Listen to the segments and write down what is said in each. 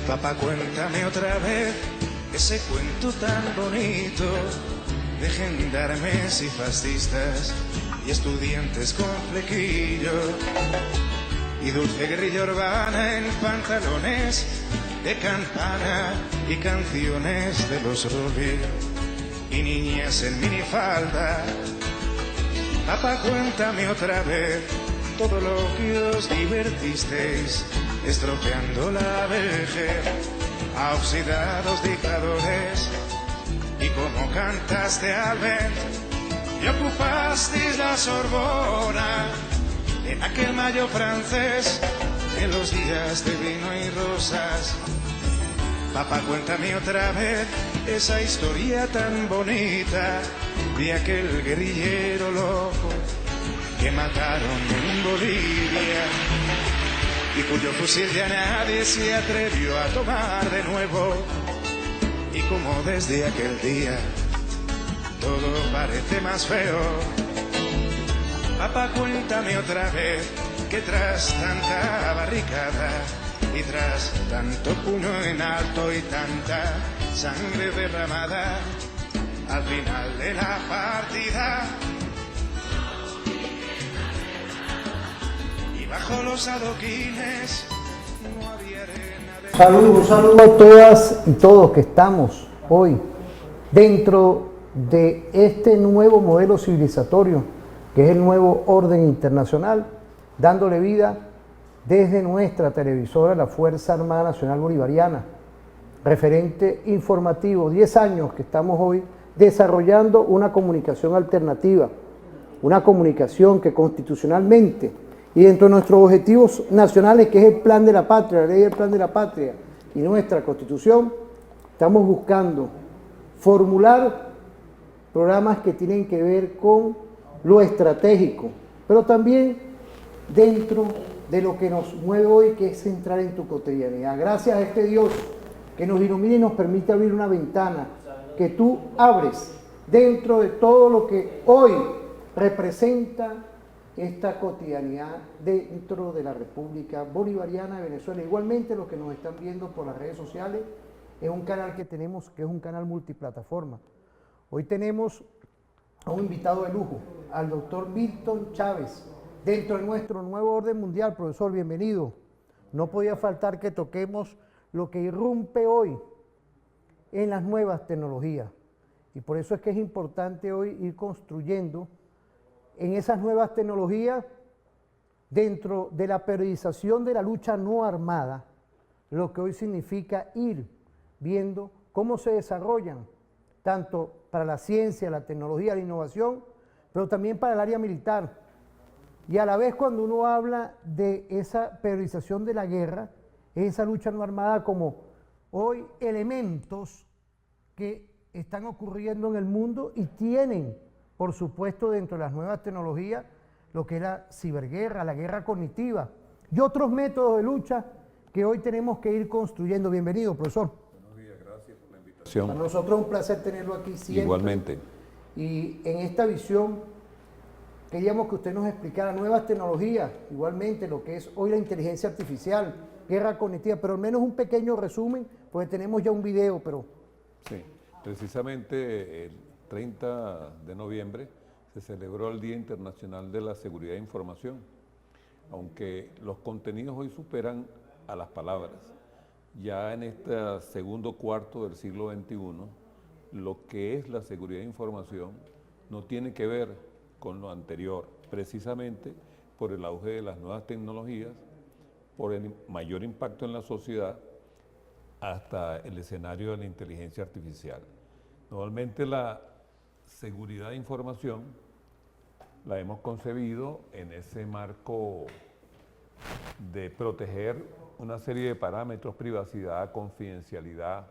Papá, cuéntame otra vez ese cuento tan bonito de gendarmes y fascistas y estudiantes con flequillo y dulce guerrilla urbana en pantalones de campana y canciones de los Rolling y niñas en minifalda. Papá, cuéntame otra vez todo lo que os divertisteis estropeando la vejez a oxidados dictadores y cómo cantaste al vent y ocupasteis la Sorbona en aquel mayo francés en los días de vino y rosas. Papá, cuéntame otra vez esa historia tan bonita de aquel guerrillero loco que mataron en Bolivia y cuyo fusil ya nadie se atrevió a tomar de nuevo, y como desde aquel día todo parece más feo. Papá, cuéntame otra vez que tras tanta barricada y tras tanto puño en alto y tanta sangre derramada, al final de la partida y bajo los adoquines no había arena de... Un saludo a todas y todos que estamos hoy dentro de este nuevo modelo civilizatorio que es el nuevo orden internacional, dándole vida desde nuestra televisora, la Fuerza Armada Nacional Bolivariana, referente informativo, 10 años que estamos hoy desarrollando una comunicación alternativa, una comunicación que constitucionalmente y dentro de nuestros objetivos nacionales, que es el Plan de la Patria, la Ley del Plan de la Patria y nuestra Constitución, estamos buscando formular programas que tienen que ver con lo estratégico, pero también dentro de lo que nos mueve hoy, que es entrar en tu cotidianidad. Gracias a este Dios que nos ilumina y nos permite abrir una ventana que tú abres dentro de todo lo que hoy representa esta cotidianidad dentro de la República Bolivariana de Venezuela. Igualmente, los que nos están viendo por las redes sociales, es un canal que tenemos, que es un canal multiplataforma. Hoy tenemos a un invitado de lujo, al doctor Milton Chávez, dentro de nuestro nuevo orden mundial. Profesor, bienvenido. No podía faltar que toquemos lo que irrumpe hoy en las nuevas tecnologías. Y por eso es que es importante hoy ir construyendo en esas nuevas tecnologías, dentro de la periodización de la lucha no armada, lo que hoy significa ir viendo cómo se desarrollan, tanto para la ciencia, la tecnología, la innovación, pero también para el área militar. Y a la vez, cuando uno habla de esa periodización de la guerra, esa lucha no armada como hoy elementos que están ocurriendo en el mundo y tienen, por supuesto, dentro de las nuevas tecnologías, lo que es la ciberguerra, la guerra cognitiva y otros métodos de lucha que hoy tenemos que ir construyendo. Bienvenido, profesor. Buenos días, gracias por la invitación. Para nosotros es un placer tenerlo aquí siempre. Igualmente. Y en esta visión queríamos que usted nos explicara nuevas tecnologías, igualmente lo que es hoy la inteligencia artificial, guerra cognitiva, pero al menos un pequeño resumen, porque tenemos ya un video, pero... Sí, precisamente el 30 de noviembre se celebró el Día Internacional de la Seguridad de Información, aunque los contenidos hoy superan a las palabras. Ya en este segundo cuarto del siglo XXI, lo que es la seguridad de información no tiene que ver con lo anterior, precisamente por el auge de las nuevas tecnologías, por el mayor impacto en la sociedad, hasta el escenario de la inteligencia artificial. Normalmente la seguridad de información la hemos concebido en ese marco de proteger una serie de parámetros: privacidad, confidencialidad,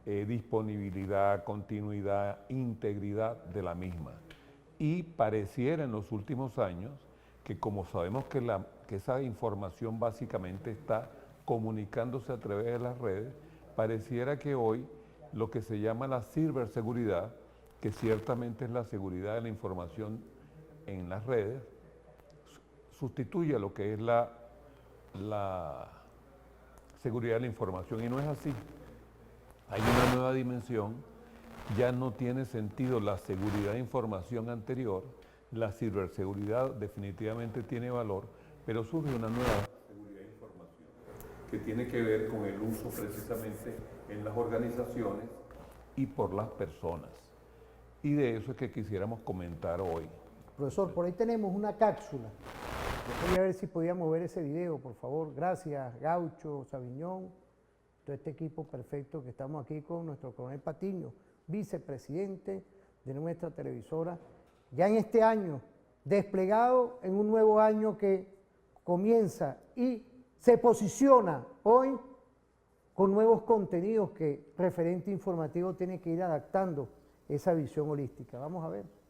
disponibilidad, continuidad, integridad de la misma. Y pareciera en los últimos años que, como sabemos que esa información básicamente está comunicándose a través de las redes, pareciera que hoy lo que se llama la ciberseguridad, que ciertamente es la seguridad de la información en las redes, sustituye a lo que es la seguridad de la información, y no es así. Hay una nueva dimensión, ya no tiene sentido la seguridad de información anterior, la ciberseguridad definitivamente tiene valor, pero surge una nueva seguridad de información que tiene que ver con el uso precisamente en las organizaciones y por las personas. Y de eso es que quisiéramos comentar hoy. Profesor, por ahí tenemos una cápsula. Yo quería ver si podíamos ver ese video, por favor. Gracias, Gaucho, Sabiñón, todo este equipo perfecto que estamos aquí con nuestro coronel Patiño, vicepresidente de nuestra televisora, ya en este año, desplegado en un nuevo año que comienza y se posiciona hoy con nuevos contenidos que Referente Informativo tiene que ir adaptando esa visión holística. Vamos a ver.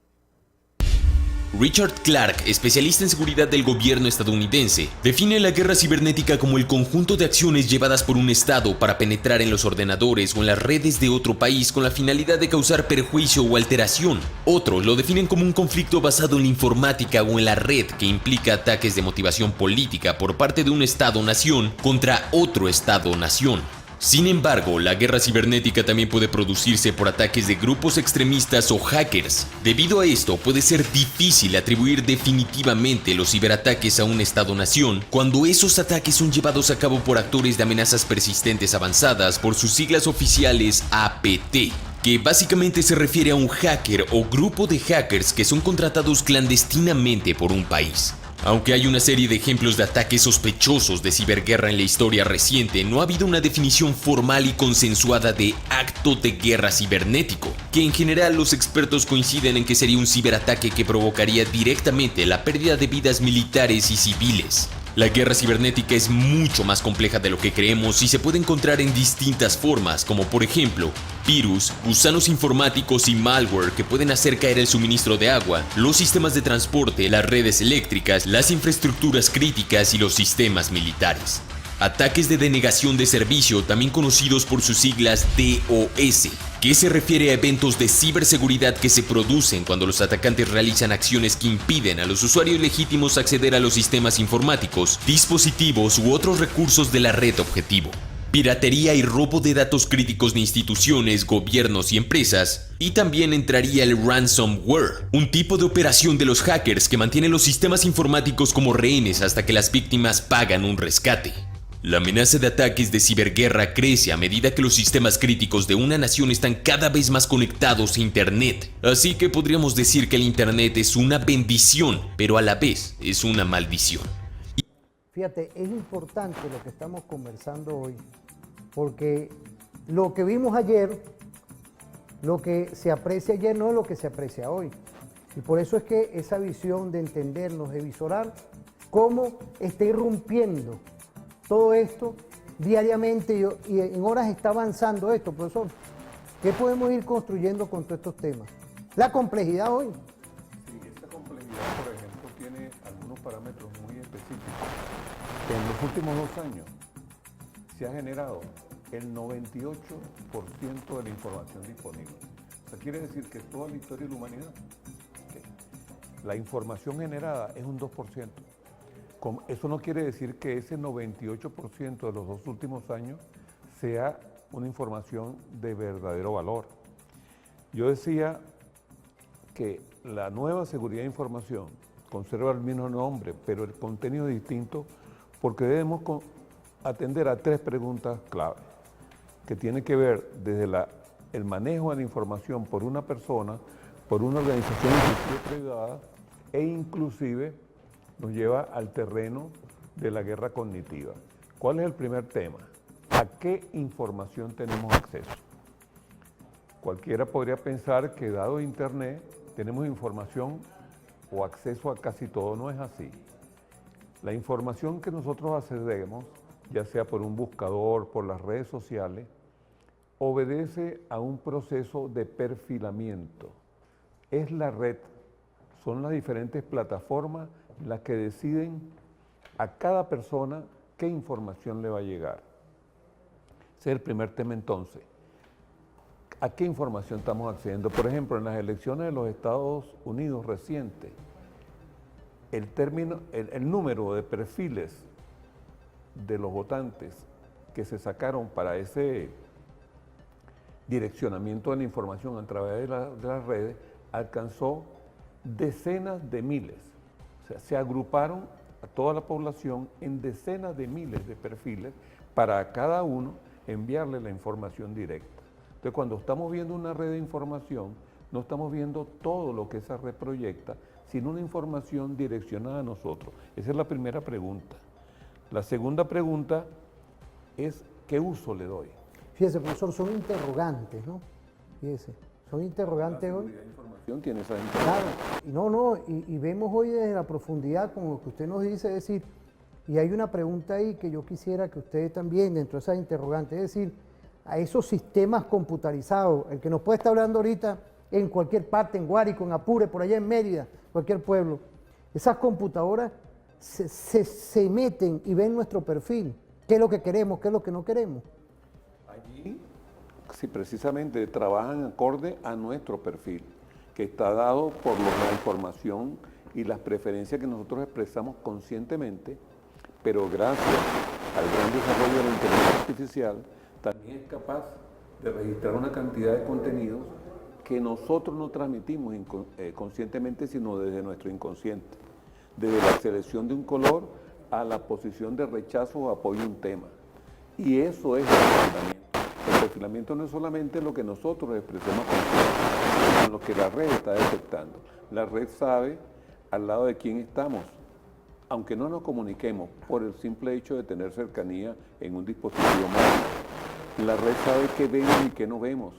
Richard Clark, especialista en seguridad del gobierno estadounidense, define la guerra cibernética como el conjunto de acciones llevadas por un Estado para penetrar en los ordenadores o en las redes de otro país con la finalidad de causar perjuicio o alteración. Otros lo definen como un conflicto basado en la informática o en la red que implica ataques de motivación política por parte de un Estado-nación contra otro Estado-nación. Sin embargo, la guerra cibernética también puede producirse por ataques de grupos extremistas o hackers. Debido a esto, puede ser difícil atribuir definitivamente los ciberataques a un Estado-nación cuando esos ataques son llevados a cabo por actores de amenazas persistentes avanzadas, por sus siglas oficiales APT, que básicamente se refiere a un hacker o grupo de hackers que son contratados clandestinamente por un país. Aunque hay una serie de ejemplos de ataques sospechosos de ciberguerra en la historia reciente, no ha habido una definición formal y consensuada de acto de guerra cibernético, que en general los expertos coinciden en que sería un ciberataque que provocaría directamente la pérdida de vidas militares y civiles. La guerra cibernética es mucho más compleja de lo que creemos y se puede encontrar en distintas formas, como por ejemplo, virus, gusanos informáticos y malware que pueden hacer caer el suministro de agua, los sistemas de transporte, las redes eléctricas, las infraestructuras críticas y los sistemas militares. Ataques de denegación de servicio, también conocidos por sus siglas DOS, que se refiere a eventos de ciberseguridad que se producen cuando los atacantes realizan acciones que impiden a los usuarios legítimos acceder a los sistemas informáticos, dispositivos u otros recursos de la red objetivo. Piratería y robo de datos críticos de instituciones, gobiernos y empresas. Y también entraría el ransomware, un tipo de operación de los hackers que mantiene los sistemas informáticos como rehenes hasta que las víctimas pagan un rescate. La amenaza de ataques de ciberguerra crece a medida que los sistemas críticos de una nación están cada vez más conectados a Internet. Así que podríamos decir que el Internet es una bendición, pero a la vez es una maldición. Fíjate, es importante lo que estamos conversando hoy, porque lo que vimos ayer, lo que se aprecia ayer no es lo que se aprecia hoy. Y por eso es que esa visión de entendernos, de visorar cómo está irrumpiendo todo esto diariamente y en horas está avanzando esto, profesor. ¿Qué podemos ir construyendo con todos estos temas? La complejidad hoy. Sí, esta complejidad, por ejemplo, tiene algunos parámetros muy específicos. En los últimos 2 años se ha generado el 98% de la información disponible. O sea, quiere decir que toda la historia de la humanidad, la información generada es un 2%. Eso no quiere decir que ese 98% de los 2 últimos años sea una información de verdadero valor. Yo decía que la nueva seguridad de información conserva el mismo nombre, pero el contenido es distinto porque debemos atender a 3 preguntas clave, que tienen que ver desde el manejo de la información por una persona, por una organización privada e inclusive nos lleva al terreno de la guerra cognitiva. ¿Cuál es el primer tema? ¿A qué información tenemos acceso? Cualquiera podría pensar que dado Internet tenemos información o acceso a casi todo. No es así. La información que nosotros accedemos, ya sea por un buscador, por las redes sociales, obedece a un proceso de perfilamiento. Es la red, son las diferentes plataformas las que deciden a cada persona qué información le va a llegar. Ese es el primer tema entonces. ¿A qué información estamos accediendo? Por ejemplo, en las elecciones de los Estados Unidos recientes, el número de perfiles de los votantes que se sacaron para ese direccionamiento de la información a través de las redes alcanzó decenas de miles. O sea, se agruparon a toda la población en decenas de miles de perfiles para a cada uno enviarle la información directa. Entonces, cuando estamos viendo una red de información, no estamos viendo todo lo que esa red proyecta, sino una información direccionada a nosotros. Esa es la primera pregunta. La segunda pregunta es, ¿qué uso le doy? Fíjese, profesor, son interrogantes, ¿no? Fíjese, son interrogantes hoy. La información tiene esa interrogación. Claro, y vemos hoy desde la profundidad, como lo que usted nos dice, es decir, y hay una pregunta ahí que yo quisiera que ustedes también, dentro de esas interrogantes, es decir, a esos sistemas computarizados, el que nos puede estar hablando ahorita en cualquier parte, en Guárico, en Apure, por allá en Mérida, cualquier pueblo, esas computadoras se meten y ven nuestro perfil, qué es lo que queremos, qué es lo que no queremos. Allí, sí, precisamente trabajan acorde a nuestro perfil, que está dado por la información y las preferencias que nosotros expresamos conscientemente, pero gracias al gran desarrollo de la inteligencia artificial, también es capaz de registrar una cantidad de contenidos que nosotros no transmitimos conscientemente, sino desde nuestro inconsciente, desde la selección de un color a la posición de rechazo o apoyo a un tema. Y eso es el perfilamiento. El perfilamiento no es solamente lo que nosotros expresemos conscientemente, sino lo que la red está detectando. La red sabe al lado de quién estamos, aunque no nos comuniquemos por el simple hecho de tener cercanía en un dispositivo móvil. La red sabe qué vemos y qué no vemos,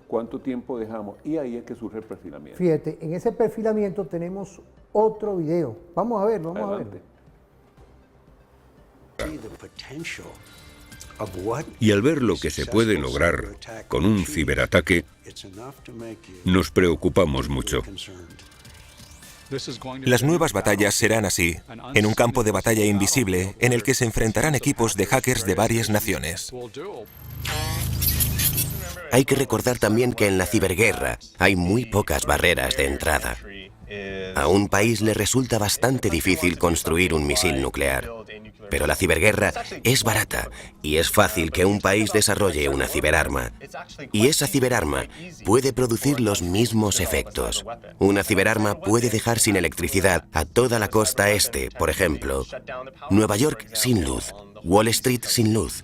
cuánto tiempo dejamos, y ahí es que surge el perfilamiento. Fíjate, en ese perfilamiento tenemos otro video. Vamos a verlo, vamos Adelante. a verlo. Y al ver lo que se puede lograr con un ciberataque, nos preocupamos mucho. Las nuevas batallas serán así, en un campo de batalla invisible en el que se enfrentarán equipos de hackers de varias naciones. Hay que recordar también que en la ciberguerra hay muy pocas barreras de entrada. A un país le resulta bastante difícil construir un misil nuclear. Pero la ciberguerra es barata y es fácil que un país desarrolle una ciberarma. Y esa ciberarma puede producir los mismos efectos. Una ciberarma puede dejar sin electricidad a toda la costa este, por ejemplo. Nueva York sin luz, Wall Street sin luz.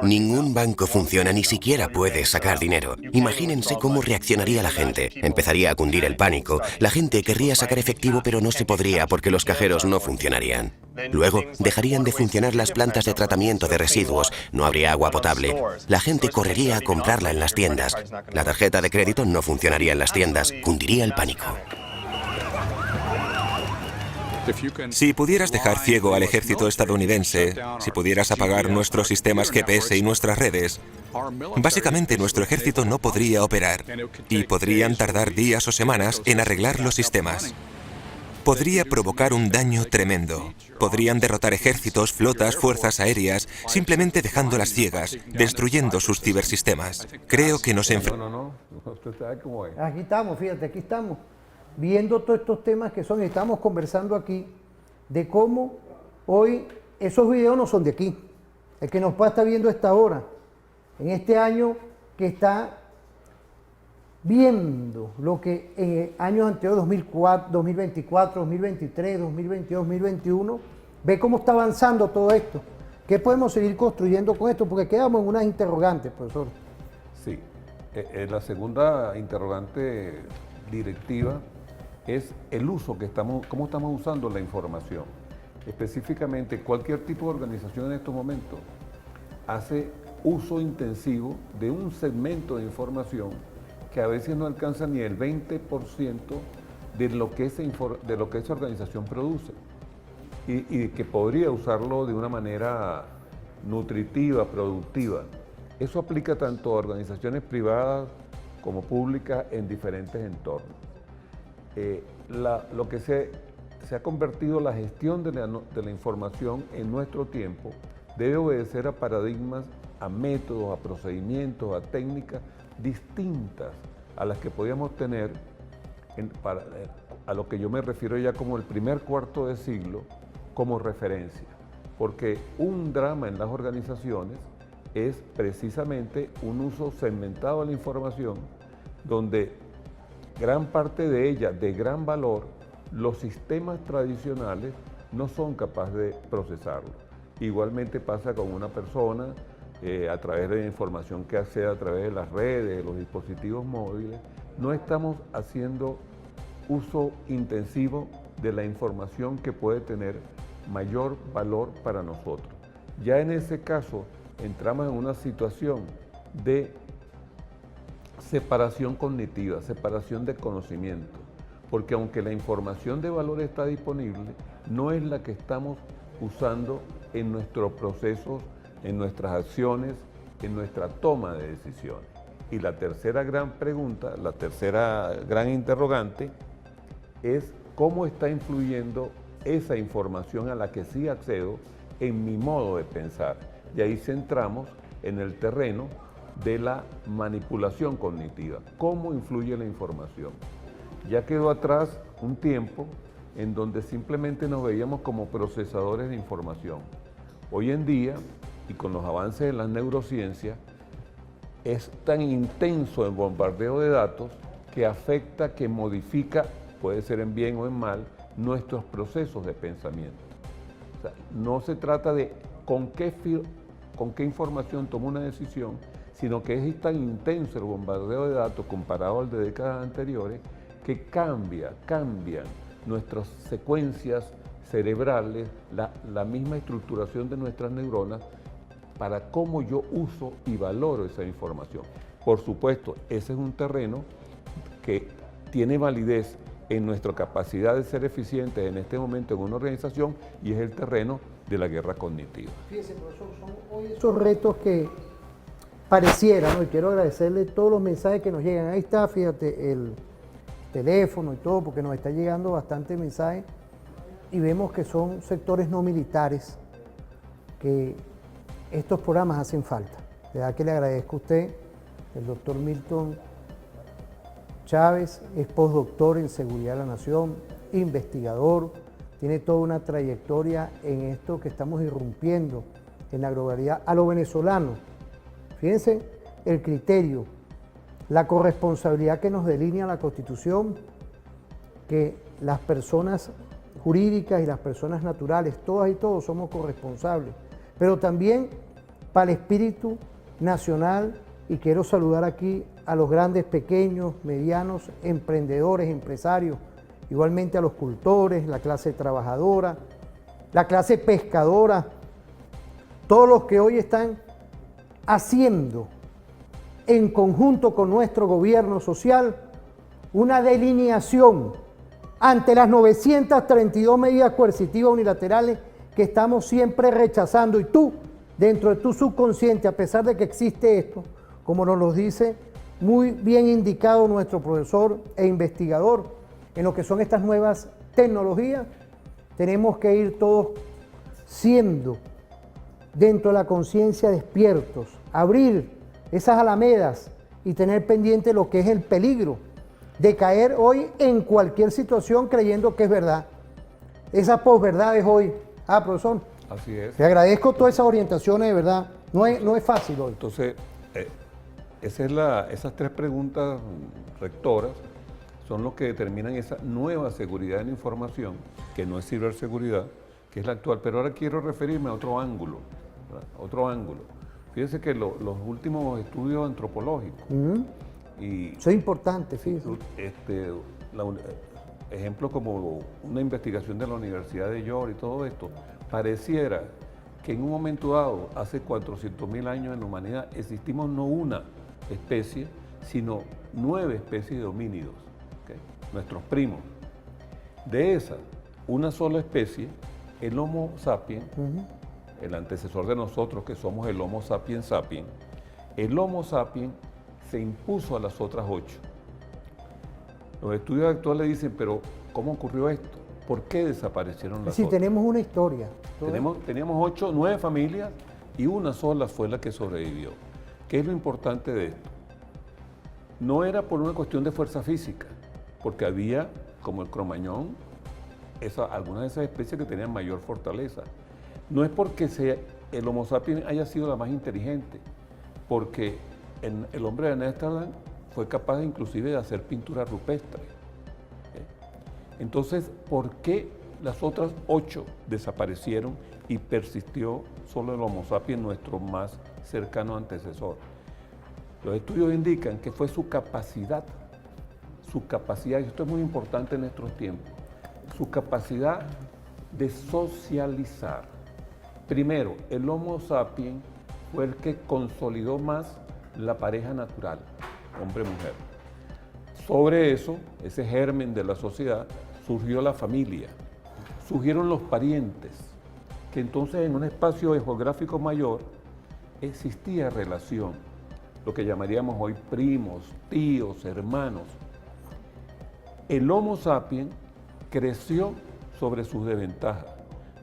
Ningún banco funciona, ni siquiera puede sacar dinero. Imagínense cómo reaccionaría la gente. Empezaría a cundir el pánico. La gente querría sacar efectivo, pero no se podría porque los cajeros no funcionarían. Luego, dejarían de funcionar las plantas de tratamiento de residuos. No habría agua potable. La gente correría a comprarla en las tiendas. La tarjeta de crédito no funcionaría en las tiendas. Cundiría el pánico. Si pudieras dejar ciego al ejército estadounidense, si pudieras apagar nuestros sistemas GPS y nuestras redes, básicamente nuestro ejército no podría operar y podrían tardar días o semanas en arreglar los sistemas. Podría provocar un daño tremendo. Podrían derrotar ejércitos, flotas, fuerzas aéreas, simplemente dejándolas ciegas, destruyendo sus cibersistemas. Creo que nos enfrentamos. No, usted sabe cómo es. Aquí estamos, fíjate, aquí estamos, viendo todos estos temas que son, estamos conversando aquí de cómo hoy esos videos no son de aquí. El que nos pueda estar viendo a esta hora, en este año que está viendo lo que en años anteriores, 2004, 2024, 2023, 2022, 2021, ve cómo está avanzando todo esto. ¿Qué podemos seguir construyendo con esto? Porque quedamos en unas interrogantes, profesor. Sí, la segunda interrogante directiva es el uso que cómo estamos usando la información. Específicamente, cualquier tipo de organización en estos momentos hace uso intensivo de un segmento de información que a veces no alcanza ni el 20% de lo que esa organización produce y que podría usarlo de una manera nutritiva, productiva. Eso aplica tanto a organizaciones privadas como públicas en diferentes entornos. Lo que se ha convertido la gestión de la información en nuestro tiempo debe obedecer a paradigmas, a métodos, a procedimientos, a técnicas distintas a las que podíamos tener a lo que yo me refiero ya como el primer cuarto de siglo, como referencia. Porque un drama en las organizaciones es precisamente un uso segmentado de la información, donde gran parte de ella, de gran valor, los sistemas tradicionales no son capaces de procesarlo. Igualmente pasa con una persona a través de la información que accede a través de las redes, de los dispositivos móviles. No estamos haciendo uso intensivo de la información que puede tener mayor valor para nosotros. Ya en ese caso entramos en una situación de separación cognitiva, separación de conocimiento, porque aunque la información de valor está disponible, no es la que estamos usando en nuestros procesos, en nuestras acciones, en nuestra toma de decisiones. Y la tercera gran pregunta, la tercera gran interrogante es cómo está influyendo esa información a la que sí accedo en mi modo de pensar. Y ahí centramos en el terreno de la manipulación cognitiva. ¿Cómo influye la información? Ya quedó atrás un tiempo en donde simplemente nos veíamos como procesadores de información. Hoy en día, y con los avances de las neurociencias, es tan intenso el bombardeo de datos que afecta, que modifica, puede ser en bien o en mal, nuestros procesos de pensamiento. O sea, no se trata de con qué información tomo una decisión, sino que es tan intenso el bombardeo de datos comparado al de décadas anteriores que cambian nuestras secuencias cerebrales, la misma estructuración de nuestras neuronas para cómo yo uso y valoro esa información. Por supuesto, ese es un terreno que tiene validez en nuestra capacidad de ser eficientes en este momento en una organización y es el terreno de la guerra cognitiva. Fíjese, profesor, son hoy esos retos que pareciera, ¿no? Y quiero agradecerle todos los mensajes que nos llegan. Ahí está, fíjate, el teléfono y todo, porque nos está llegando bastante mensajes y vemos que son sectores no militares que estos programas hacen falta. De verdad que le agradezco a usted, el doctor Milton Chávez, es postdoctor en Seguridad de la Nación, investigador, tiene toda una trayectoria en esto que estamos irrumpiendo en la globalidad a lo venezolano. Fíjense el criterio, la corresponsabilidad que nos delinea la Constitución, que las personas jurídicas y las personas naturales, todas y todos somos corresponsables, pero también para el espíritu nacional, y quiero saludar aquí a los grandes, pequeños, medianos, emprendedores, empresarios, igualmente a los cultores, la clase trabajadora, la clase pescadora, todos los que hoy están haciendo en conjunto con nuestro gobierno social una delineación ante las 932 medidas coercitivas unilaterales que estamos siempre rechazando, y tú, dentro de tu subconsciente, a pesar de que existe esto, como nos lo dice muy bien indicado nuestro profesor e investigador en lo que son estas nuevas tecnologías, tenemos que ir todos siendo dentro de la conciencia despiertos, abrir esas alamedas y tener pendiente lo que es el peligro de caer hoy en cualquier situación creyendo que es verdad. Esa posverdad es hoy. Profesor. Así es. Te agradezco todas esas orientaciones, de verdad. No es fácil hoy. Entonces, esas tres preguntas rectoras son lo que determinan esa nueva seguridad en la información, que no es ciberseguridad, que es la actual. Pero ahora quiero referirme a otro ángulo, ¿verdad? Otro ángulo. Fíjense que los últimos estudios antropológicos, y eso es importante, fíjense. Ejemplos como una investigación de la Universidad de York y todo esto, pareciera que en un momento dado, hace 400.000 años en la humanidad, existimos no una especie, sino 9 especies de homínidos, ¿okay? Nuestros primos. De esas, una sola especie, el Homo sapiens, el antecesor de nosotros que somos el Homo sapiens sapiens, el Homo sapiens se impuso a las otras 8. Los estudios actuales dicen, pero ¿cómo ocurrió esto? ¿Por qué desaparecieron las otras? Tenemos una historia. Teníamos 9 familias y una sola fue la que sobrevivió. ¿Qué es lo importante de esto? No era por una cuestión de fuerza física, porque había, como el cromañón, algunas de esas especies que tenían mayor fortaleza. No es porque el Homo sapiens haya sido la más inteligente, porque el hombre de Neandertal fue capaz inclusive de hacer pintura rupestre. Entonces, ¿por qué las otras 8 desaparecieron y persistió solo el Homo sapiens, nuestro más cercano antecesor? Los estudios indican que fue su capacidad, y esto es muy importante en estos tiempos, su capacidad de socializar. Primero, el Homo sapiens fue el que consolidó más la pareja natural, hombre-mujer. Sobre eso, ese germen de la sociedad, surgió la familia, surgieron los parientes, que entonces en un espacio geográfico mayor existía relación, lo que llamaríamos hoy primos, tíos, hermanos. El Homo sapiens creció sobre sus desventajas,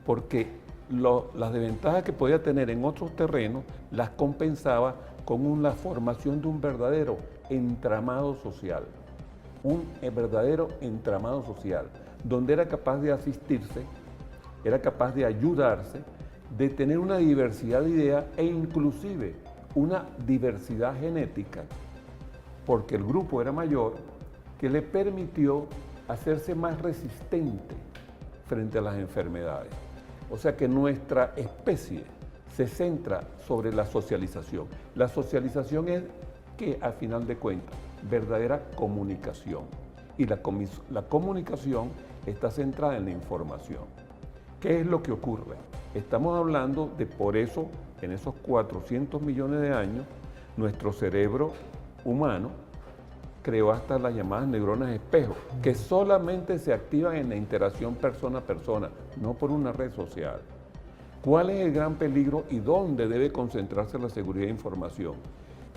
porque las desventajas que podía tener en otros terrenos las compensaba con la formación de un verdadero entramado social, donde era capaz de asistirse, era capaz de ayudarse, de tener una diversidad de ideas e inclusive una diversidad genética, porque el grupo era mayor, que le permitió hacerse más resistente frente a las enfermedades. O sea que nuestra especie se centra sobre la socialización. La socialización es que, al final de cuentas, verdadera comunicación. Y la comunicación está centrada en la información. ¿Qué es lo que ocurre? Estamos hablando de, por eso, en esos 400 millones de años, nuestro cerebro humano creó hasta las llamadas neuronas espejo, que solamente se activan en la interacción persona a persona, no por una red social. ¿Cuál es el gran peligro y dónde debe concentrarse la seguridad de información?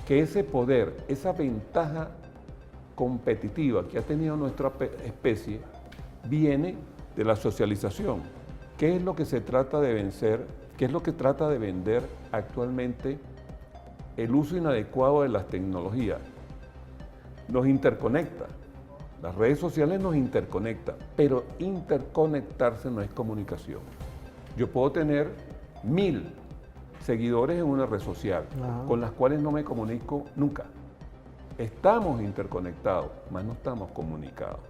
Que ese poder, esa ventaja competitiva que ha tenido nuestra especie, viene de la socialización. ¿Qué es lo que se trata de vencer? ¿Qué es lo que trata de vender actualmente el uso inadecuado de las tecnologías? Nos interconecta, las redes sociales nos interconectan, pero interconectarse no es comunicación. Yo puedo tener 1000 seguidores en una red social, con las cuales no me comunico nunca. Estamos interconectados, mas no estamos comunicados.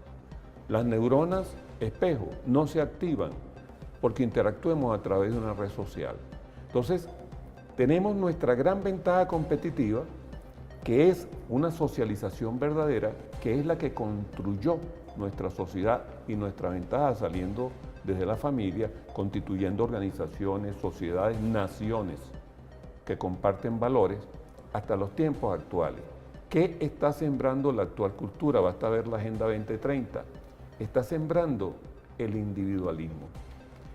Las neuronas espejo no se activan porque interactuemos a través de una red social. Entonces, tenemos nuestra gran ventaja competitiva, que es una socialización verdadera, que es la que construyó nuestra sociedad y nuestra ventaja saliendo desde la familia, constituyendo organizaciones, sociedades, naciones que comparten valores hasta los tiempos actuales. ¿Qué está sembrando la actual cultura? Basta ver la Agenda 2030. Está sembrando el individualismo.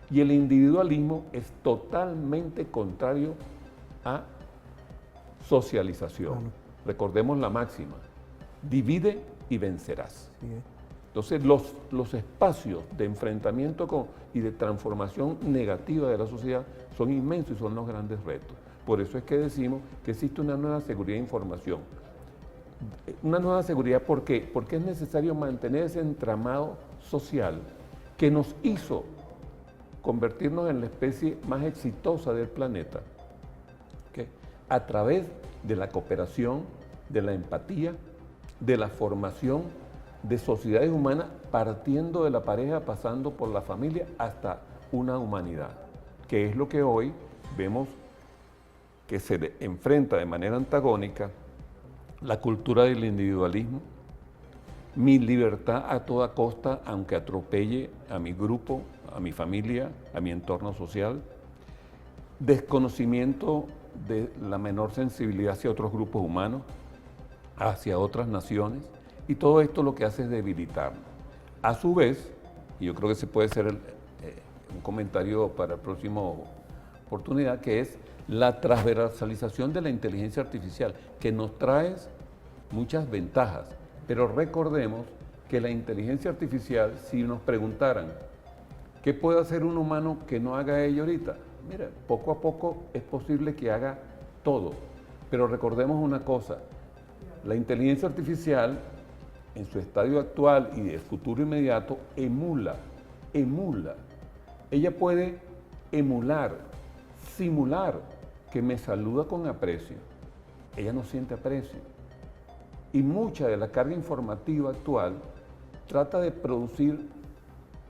Y el individualismo es totalmente contrario a socialización. Recordemos la máxima: divide y vencerás. Entonces, los espacios de enfrentamiento y de transformación negativa de la sociedad son inmensos y son los grandes retos. Por eso es que decimos que existe una nueva seguridad de información. Una nueva seguridad, ¿por qué? Porque es necesario mantener ese entramado social que nos hizo convertirnos en la especie más exitosa del planeta, ¿okay? A través de la cooperación, de la empatía, de la formación de sociedades humanas, partiendo de la pareja, pasando por la familia, hasta una humanidad, que es lo que hoy vemos que se enfrenta de manera antagónica la cultura del individualismo, mi libertad a toda costa, aunque atropelle a mi grupo, a mi familia, a mi entorno social, desconocimiento de la menor sensibilidad hacia otros grupos humanos, hacia otras naciones, y todo esto lo que hace es debilitarnos. A su vez, y yo creo que se puede hacer un comentario para la próxima oportunidad, que es la transversalización de la inteligencia artificial, que nos trae muchas ventajas, pero recordemos que la inteligencia artificial, si nos preguntaran, ¿qué puede hacer un humano que no haga ella ahorita? Mira, poco a poco es posible que haga todo, pero recordemos una cosa: la inteligencia artificial en su estadio actual y de futuro inmediato, emula. Ella puede emular, simular que me saluda con aprecio. Ella no siente aprecio. Y mucha de la carga informativa actual trata de producir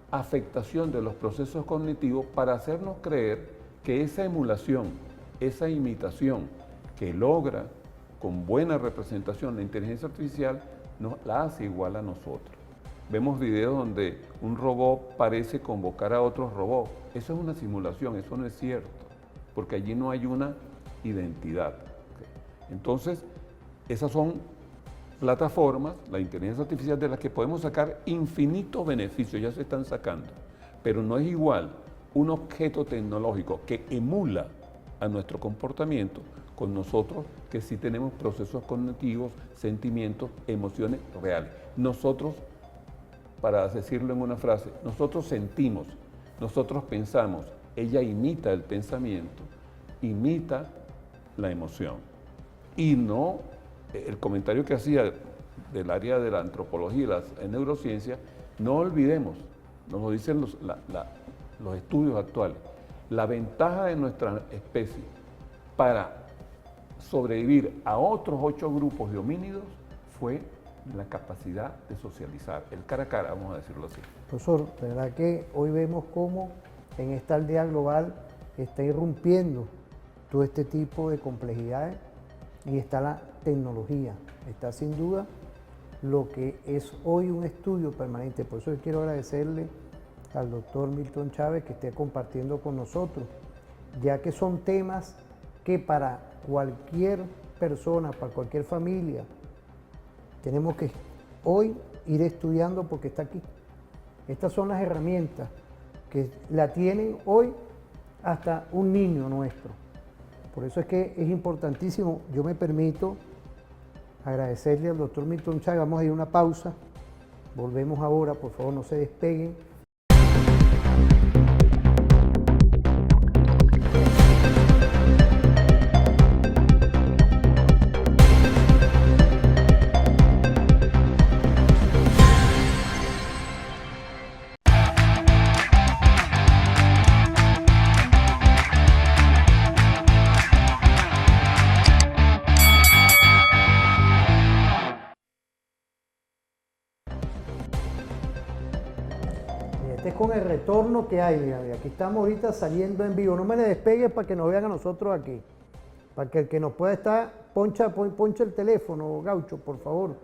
afectación de los procesos cognitivos para hacernos creer que esa emulación, esa imitación que logra con buena representación la inteligencia artificial, nos la hace igual a nosotros. Vemos videos donde un robot parece convocar a otros robots. Eso es una simulación, eso no es cierto, porque allí no hay una identidad. Entonces, esas son plataformas, la inteligencia artificial, de las que podemos sacar infinitos beneficios, ya se están sacando, pero no es igual un objeto tecnológico que emula a nuestro comportamiento con nosotros, que sí tenemos procesos cognitivos, sentimientos, emociones reales. Nosotros, para decirlo en una frase, nosotros sentimos, nosotros pensamos, ella imita el pensamiento, imita la emoción. Y no, el comentario que hacía del área de la antropología y la neurociencia, no olvidemos, nos lo dicen los estudios actuales, la ventaja de nuestra especie para sobrevivir a otros 8 grupos de homínidos fue la capacidad de socializar, el cara a cara, vamos a decirlo así. Profesor, de verdad que hoy vemos cómo en esta aldea global está irrumpiendo todo este tipo de complejidades y está la tecnología, está sin duda lo que es hoy un estudio permanente. Por eso yo quiero agradecerle al doctor Milton Chávez que esté compartiendo con nosotros, ya que son temas que para cualquier persona, para cualquier familia, tenemos que hoy ir estudiando porque está aquí. Estas son las herramientas que la tienen hoy hasta un niño nuestro. Por eso es que es importantísimo. Yo me permito agradecerle al doctor Milton Chávez. Vamos a ir a una pausa. Volvemos ahora, por favor, no se despeguen. Este es con el retorno que hay, mira, aquí estamos ahorita saliendo en vivo. No me le despegues para que nos vean a nosotros aquí. Para que el que nos pueda estar, poncha el teléfono, Gaucho, por favor.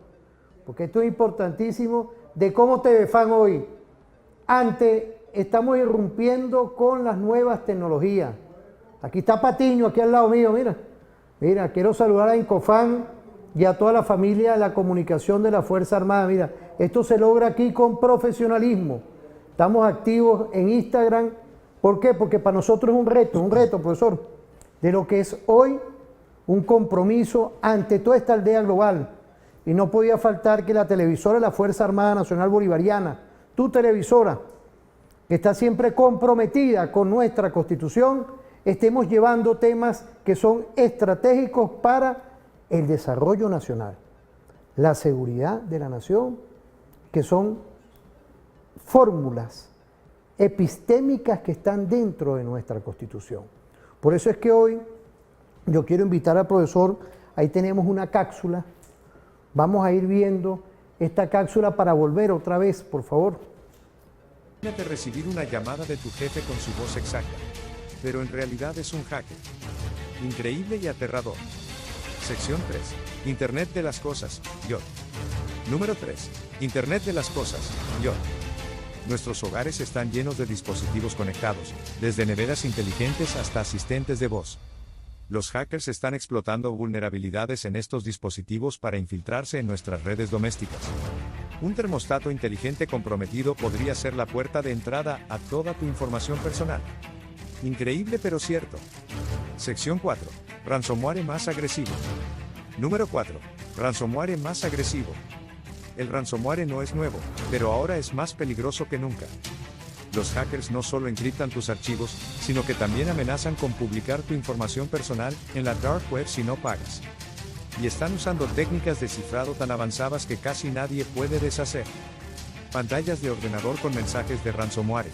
Porque esto es importantísimo de cómo TV Fan hoy. Estamos irrumpiendo con las nuevas tecnologías. Aquí está Patiño, aquí al lado mío, mira. Mira, quiero saludar a Incofan y a toda la familia de la comunicación de la Fuerza Armada. Mira, esto se logra aquí con profesionalismo. Estamos activos en Instagram. ¿Por qué? Porque para nosotros es un reto, profesor, de lo que es hoy un compromiso ante toda esta aldea global. Y no podía faltar que la televisora de la Fuerza Armada Nacional Bolivariana, tu televisora, que está siempre comprometida con nuestra Constitución, estemos llevando temas que son estratégicos para el desarrollo nacional, la seguridad de la nación, que son fórmulas epistémicas que están dentro de nuestra Constitución. Por eso es que hoy yo quiero invitar al profesor, ahí tenemos una cápsula, vamos a ir viendo esta cápsula para volver otra vez, por favor. Imagínate recibir una llamada de tu jefe con su voz exacta, pero en realidad es un hacker. Increíble y aterrador. Sección 3. Internet de las cosas, IoT. Número 3. Internet de las cosas, IoT. Nuestros hogares están llenos de dispositivos conectados, desde neveras inteligentes hasta asistentes de voz. Los hackers están explotando vulnerabilidades en estos dispositivos para infiltrarse en nuestras redes domésticas. Un termostato inteligente comprometido podría ser la puerta de entrada a toda tu información personal. Increíble pero cierto. Sección 4. Ransomware más agresivo. Número 4. Ransomware más agresivo. El ransomware no es nuevo, pero ahora es más peligroso que nunca. Los hackers no solo encriptan tus archivos, sino que también amenazan con publicar tu información personal en la dark web si no pagas. Y están usando técnicas de cifrado tan avanzadas que casi nadie puede deshacer. Pantallas de ordenador con mensajes de ransomware.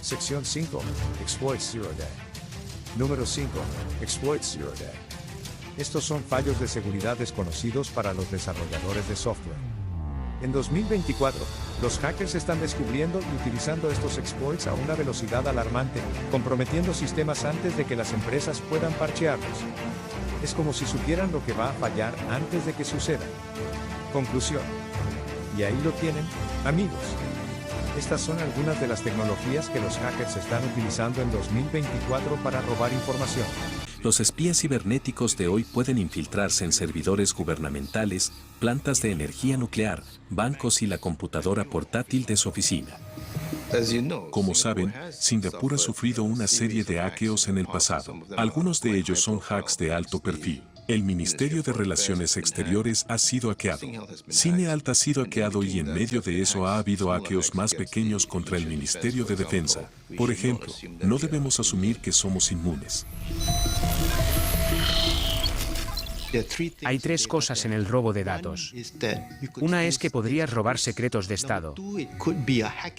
Sección 5. Exploits Zero Day. Número 5. Exploits Zero Day. Estos son fallos de seguridad desconocidos para los desarrolladores de software. En 2024, los hackers están descubriendo y utilizando estos exploits a una velocidad alarmante, comprometiendo sistemas antes de que las empresas puedan parchearlos. Es como si supieran lo que va a fallar antes de que suceda. Conclusión. Y ahí lo tienen, amigos. Estas son algunas de las tecnologías que los hackers están utilizando en 2024 para robar información. Los espías cibernéticos de hoy pueden infiltrarse en servidores gubernamentales, plantas de energía nuclear, bancos y la computadora portátil de su oficina. Como saben, Singapur ha sufrido una serie de hackeos en el pasado. Algunos de ellos son hacks de alto perfil. El Ministerio de Relaciones Exteriores ha sido hackeado. CineAlt ha sido hackeado y en medio de eso ha habido hackeos más pequeños contra el Ministerio de Defensa. Por ejemplo, no debemos asumir que somos inmunes. Hay tres cosas en el robo de datos. Una es que podrías robar secretos de Estado.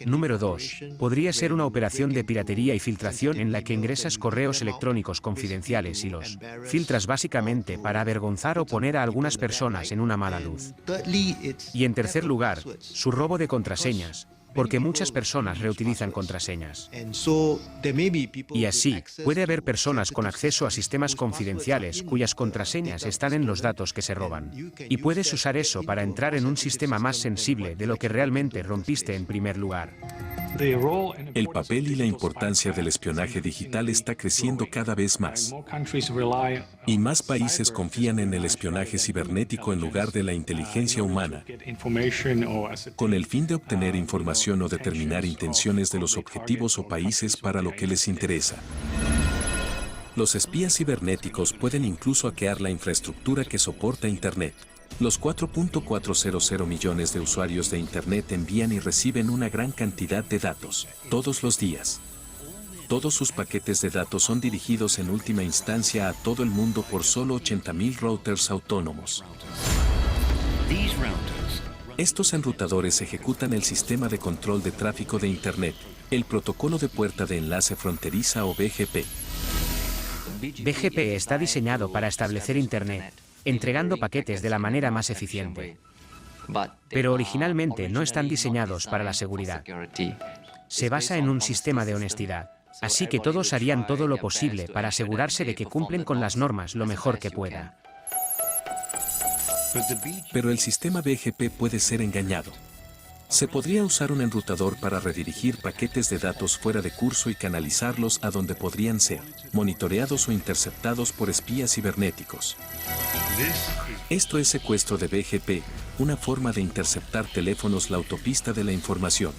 Número 2. Podría ser una operación de piratería y filtración en la que ingresas correos electrónicos confidenciales y los filtras básicamente para avergonzar o poner a algunas personas en una mala luz. Y en tercer lugar, su robo de contraseñas, porque muchas personas reutilizan contraseñas. Y así, puede haber personas con acceso a sistemas confidenciales cuyas contraseñas están en los datos que se roban. Y puedes usar eso para entrar en un sistema más sensible de lo que realmente rompiste en primer lugar. El papel y la importancia del espionaje digital está creciendo cada vez más. Y más países confían en el espionaje cibernético en lugar de la inteligencia humana, con el fin de obtener información o determinar intenciones de los objetivos o países para lo que les interesa. Los espías cibernéticos pueden incluso hackear la infraestructura que soporta Internet. Los 4.400 millones de usuarios de Internet envían y reciben una gran cantidad de datos, todos los días. Todos sus paquetes de datos son dirigidos en última instancia a todo el mundo por solo 80.000 routers autónomos. Estos enrutadores ejecutan el sistema de control de tráfico de Internet, el protocolo de puerta de enlace fronteriza o BGP. BGP está diseñado para establecer Internet, entregando paquetes de la manera más eficiente. Pero originalmente no están diseñados para la seguridad. Se basa en un sistema de honestidad. Así que todos harían todo lo posible para asegurarse de que cumplen con las normas lo mejor que puedan. Pero el sistema BGP puede ser engañado. Se podría usar un enrutador para redirigir paquetes de datos fuera de curso y canalizarlos a donde podrían ser monitoreados o interceptados por espías cibernéticos. Esto es secuestro de BGP, una forma de interceptar teléfonos, la autopista de la información.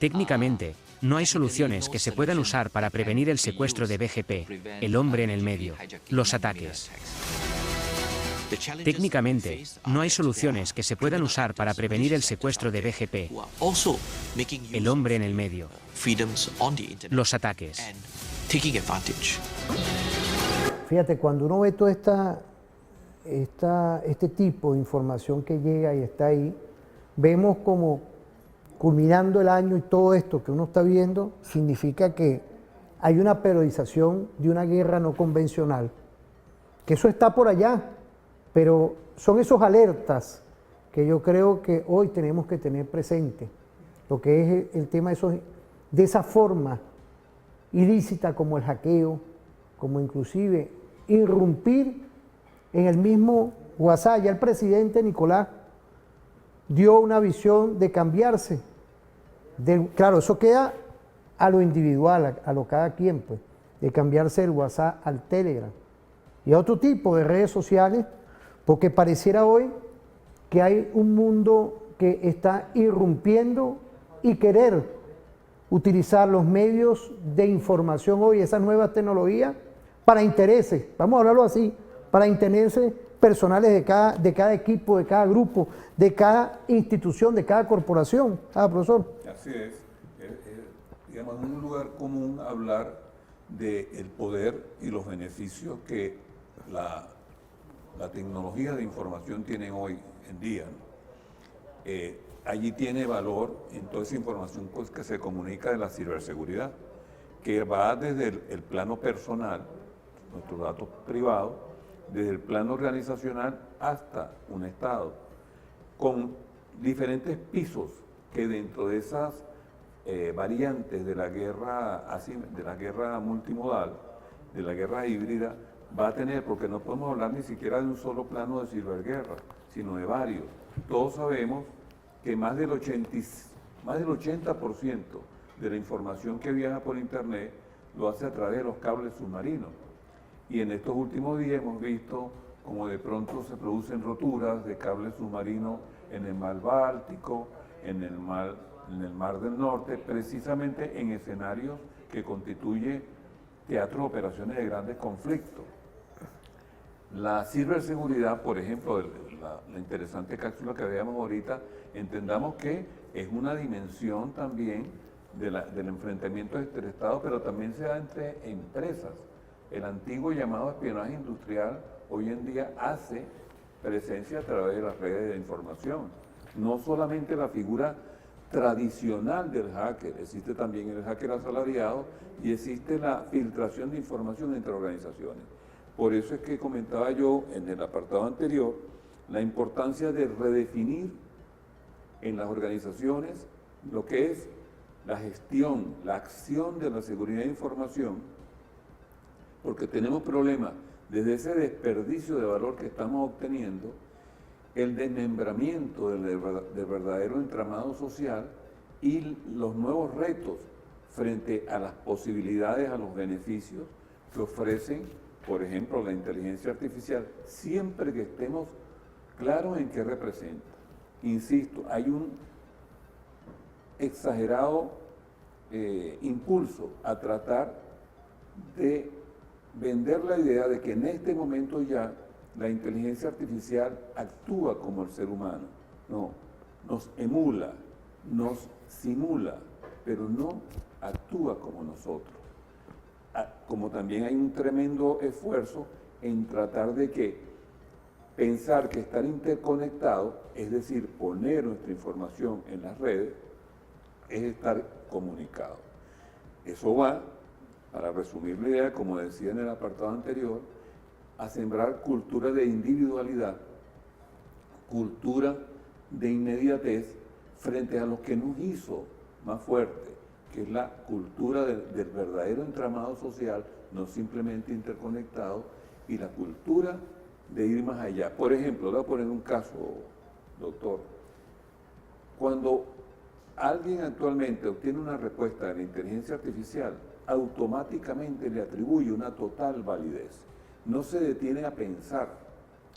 Técnicamente, no hay soluciones que se puedan usar para prevenir el secuestro de BGP, el hombre en el medio, los ataques. Técnicamente, no hay soluciones que se puedan usar para prevenir el secuestro de BGP, el hombre en el medio, los ataques. Fíjate, cuando uno ve toda este tipo de información que llega y está ahí, vemos como culminando el año y todo esto que uno está viendo, significa que hay una periodización de una guerra no convencional, que eso está por allá. Pero son esos alertas que yo creo que hoy tenemos que tener presente, lo que es el tema de esa forma ilícita como el hackeo, como inclusive irrumpir en el mismo WhatsApp. Ya el presidente Nicolás dio una visión de cambiarse. Claro, eso queda a lo individual, a lo cada quien, pues, de cambiarse del WhatsApp al Telegram y a otro tipo de redes sociales. Porque pareciera hoy que hay un mundo que está irrumpiendo y querer utilizar los medios de información hoy, esas nuevas tecnologías, para intereses, vamos a hablarlo así, para intereses personales de cada equipo, de cada grupo, de cada institución, de cada corporación. Profesor. Así es. Digamos, en un lugar común hablar del poder y los beneficios que la la tecnología de información tiene hoy en día, allí tiene valor en toda esa información pues, que se comunica de la ciberseguridad, que va desde el plano personal, nuestros datos privados, desde el plano organizacional hasta un Estado, con diferentes pisos que dentro de esas variantes de la guerra multimodal, de la guerra híbrida, va a tener, porque no podemos hablar ni siquiera de un solo plano de ciberguerra, sino de varios. Todos sabemos que más del 80% de la información que viaja por Internet lo hace a través de los cables submarinos. Y en estos últimos días hemos visto como de pronto se producen roturas de cables submarinos en el mar Báltico, en el mar del Norte, precisamente en escenarios que constituyen teatros de operaciones de grandes conflictos. La ciberseguridad, por ejemplo, la interesante cápsula que veíamos ahorita, entendamos que es una dimensión también del enfrentamiento entre Estados, pero también se da entre empresas. El antiguo llamado espionaje industrial hoy en día hace presencia a través de las redes de información. No solamente la figura tradicional del hacker, existe también el hacker asalariado y existe la filtración de información entre organizaciones. Por eso es que comentaba yo en el apartado anterior la importancia de redefinir en las organizaciones lo que es la gestión, la acción de la seguridad de información, porque tenemos problemas desde ese desperdicio de valor que estamos obteniendo, el desmembramiento del verdadero entramado social y los nuevos retos frente a las posibilidades, a los beneficios que ofrecen, por ejemplo, la inteligencia artificial, siempre que estemos claros en qué representa. Insisto, hay un exagerado impulso a tratar de vender la idea de que en este momento ya la inteligencia artificial actúa como el ser humano. No, nos emula, nos simula, pero no actúa como nosotros. Como también hay un tremendo esfuerzo en tratar de que pensar que estar interconectado, es decir, poner nuestra información en las redes, es estar comunicado. Eso va, para resumir la idea, como decía en el apartado anterior, a sembrar cultura de individualidad, cultura de inmediatez frente a lo que nos hizo más fuerte, que es la cultura del verdadero entramado social, no simplemente interconectado, y la cultura de ir más allá. Por ejemplo, le voy a poner un caso, doctor. Cuando alguien actualmente obtiene una respuesta de la inteligencia artificial, automáticamente le atribuye una total validez. No se detiene a pensar,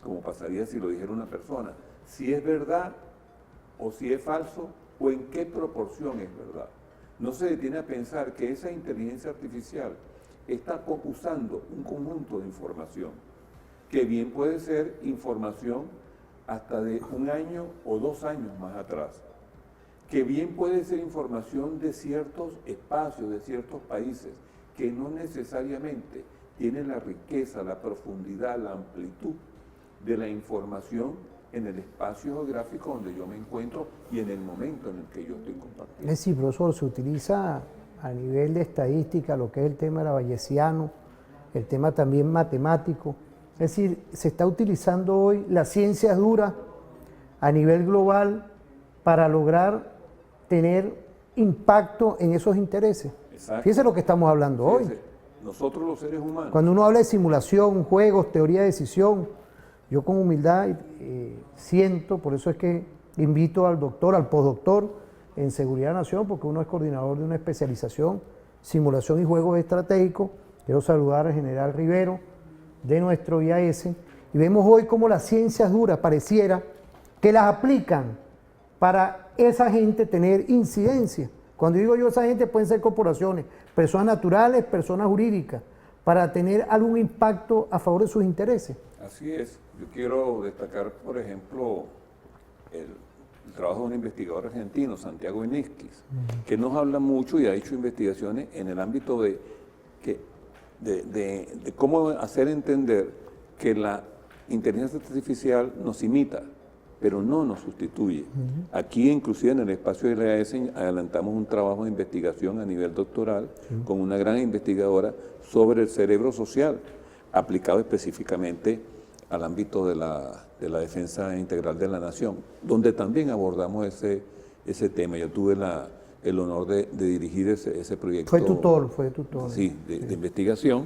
como pasaría si lo dijera una persona, si es verdad o si es falso o en qué proporción es verdad. No se detiene a pensar que esa inteligencia artificial está usando un conjunto de información, que bien puede ser información hasta de 1 año o 2 años más atrás, que bien puede ser información de ciertos espacios, de ciertos países, que no necesariamente tienen la riqueza, la profundidad, la amplitud de la información en el espacio geográfico donde yo me encuentro y en el momento en el que yo estoy compartiendo. Es decir, profesor, se utiliza a nivel de estadística lo que es el tema bayesiano, el tema también matemático. Es decir, se está utilizando hoy las ciencias duras a nivel global para lograr tener impacto en esos intereses. Exacto. Fíjese lo que estamos hablando hoy. Nosotros los seres humanos. Cuando uno habla de simulación, juegos, teoría de decisión, yo con humildad siento, por eso es que invito al doctor, al postdoctor en Seguridad de la Nación, porque uno es coordinador de una especialización, simulación y juegos estratégicos. Quiero saludar al general Rivero de nuestro IAS, y vemos hoy cómo las ciencias duras pareciera que las aplican para esa gente tener incidencia. Cuando digo yo esa gente, pueden ser corporaciones, personas naturales, personas jurídicas, para tener algún impacto a favor de sus intereses. Así es. Yo quiero destacar, por ejemplo, el trabajo de un investigador argentino, Santiago Iniskis, que nos habla mucho y ha hecho investigaciones en el ámbito de cómo hacer entender que la inteligencia artificial nos imita, pero no nos sustituye. Aquí, inclusive en el espacio de la ESE, adelantamos un trabajo de investigación a nivel doctoral con una gran investigadora sobre el cerebro social, aplicado específicamente al ámbito de la defensa integral de la nación, donde también abordamos ese tema. Yo tuve el honor de dirigir ese proyecto. Fue tutor. Sí, de investigación,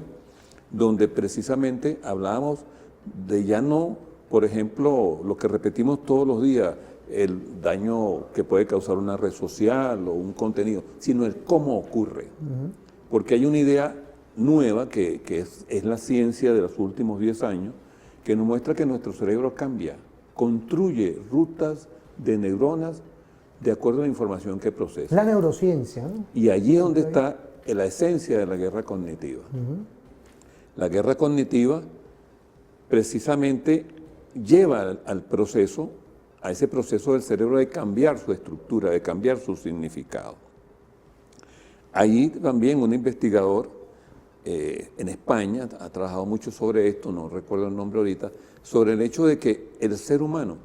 donde precisamente hablábamos de ya no, por ejemplo, lo que repetimos todos los días, el daño que puede causar una red social o un contenido, sino el cómo ocurre. Porque hay una idea nueva que es la ciencia de los últimos 10 años, que nos muestra que nuestro cerebro cambia, construye rutas de neuronas de acuerdo a la información que procesa. La neurociencia, ¿no? Y allí es donde está la esencia de la guerra cognitiva. La guerra cognitiva precisamente lleva al proceso, a ese proceso del cerebro de cambiar su estructura, de cambiar su significado. Allí también un investigador en España ha trabajado mucho sobre esto, no recuerdo el nombre ahorita, sobre el hecho de que el ser humano,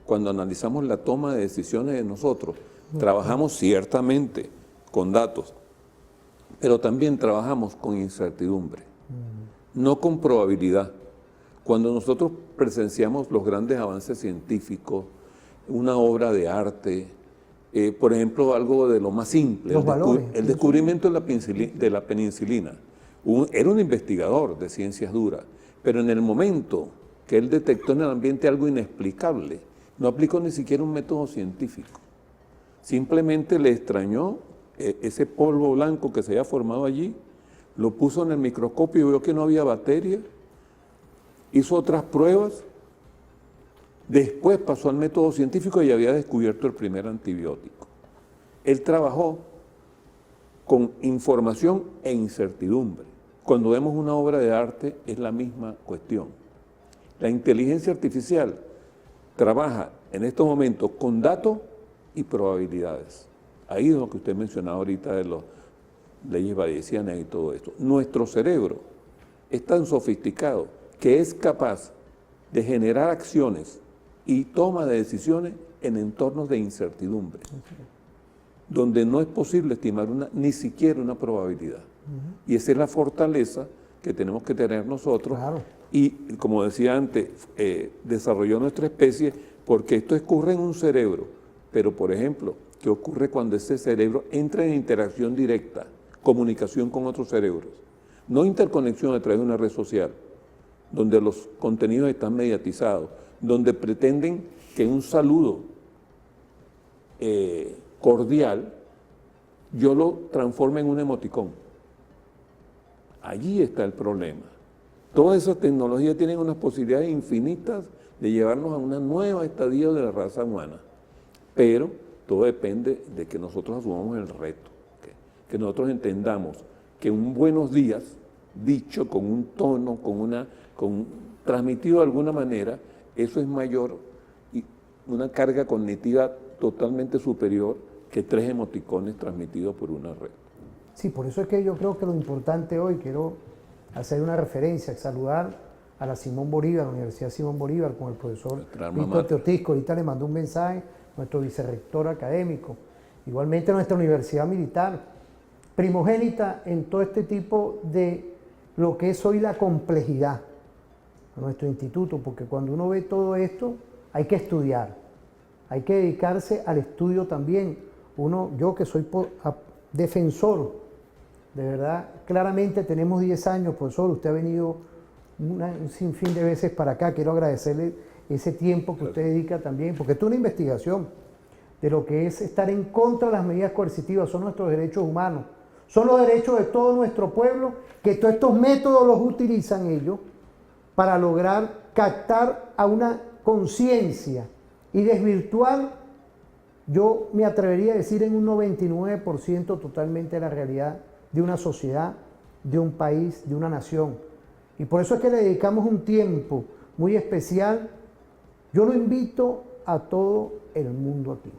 cuando analizamos la toma de decisiones de nosotros, trabajamos ciertamente con datos, pero también trabajamos con incertidumbre, no con probabilidad. Cuando nosotros presenciamos los grandes avances científicos, una obra de arte, por ejemplo, algo de lo más simple, el descubrimiento de la penicilina. Era un investigador de ciencias duras, pero en el momento que él detectó en el ambiente algo inexplicable, no aplicó ni siquiera un método científico. Simplemente le extrañó ese polvo blanco que se había formado allí, lo puso en el microscopio y vio que no había bacterias, hizo otras pruebas, después pasó al método científico y había descubierto el primer antibiótico. Él trabajó con información e incertidumbre. Cuando vemos una obra de arte es la misma cuestión. La inteligencia artificial trabaja en estos momentos con datos y probabilidades. Ahí es lo que usted mencionaba ahorita de las leyes bayesianas y todo esto. Nuestro cerebro es tan sofisticado que es capaz de generar acciones y toma de decisiones en entornos de incertidumbre, donde no es posible estimar ni siquiera una probabilidad. Y esa es la fortaleza que tenemos que tener nosotros. Claro. Y, como decía antes, desarrolló nuestra especie porque esto ocurre en un cerebro. Pero, por ejemplo, ¿qué ocurre cuando ese cerebro entra en interacción directa, comunicación con otros cerebros? No interconexión a través de una red social, donde los contenidos están mediatizados, donde pretenden que un saludo cordial yo lo transforme en un emoticón. Allí está el problema. Todas esas tecnologías tienen unas posibilidades infinitas de llevarnos a una nueva estadio de la raza humana, pero todo depende de que nosotros asumamos el reto, que nosotros entendamos que un buenos días, dicho con un tono, transmitido de alguna manera, eso es mayor y una carga cognitiva totalmente superior que 3 emoticones transmitidos por una red. Sí, por eso es que yo creo que lo importante hoy, quiero hacer una referencia, saludar a la Simón Bolívar, la Universidad Simón Bolívar, con el profesor Víctor Teotisco. Ahorita le mandó un mensaje, nuestro vicerrector académico. Igualmente nuestra Universidad Militar, primogénita en todo este tipo de lo que es hoy la complejidad a nuestro instituto, porque cuando uno ve todo esto hay que estudiar, hay que dedicarse al estudio también. Yo que soy defensor, de verdad, claramente tenemos 10 años, profesor, usted ha venido un sinfín de veces para acá, quiero agradecerle ese tiempo que usted dedica también, porque esto es una investigación de lo que es estar en contra de las medidas coercitivas, son nuestros derechos humanos, son los derechos de todo nuestro pueblo, que todos estos métodos los utilizan ellos para lograr captar a una conciencia y desvirtuar, yo me atrevería a decir en un 99% totalmente la realidad de una sociedad, de un país, de una nación. Y por eso es que le dedicamos un tiempo muy especial. Yo lo invito a todo el mundo aquí.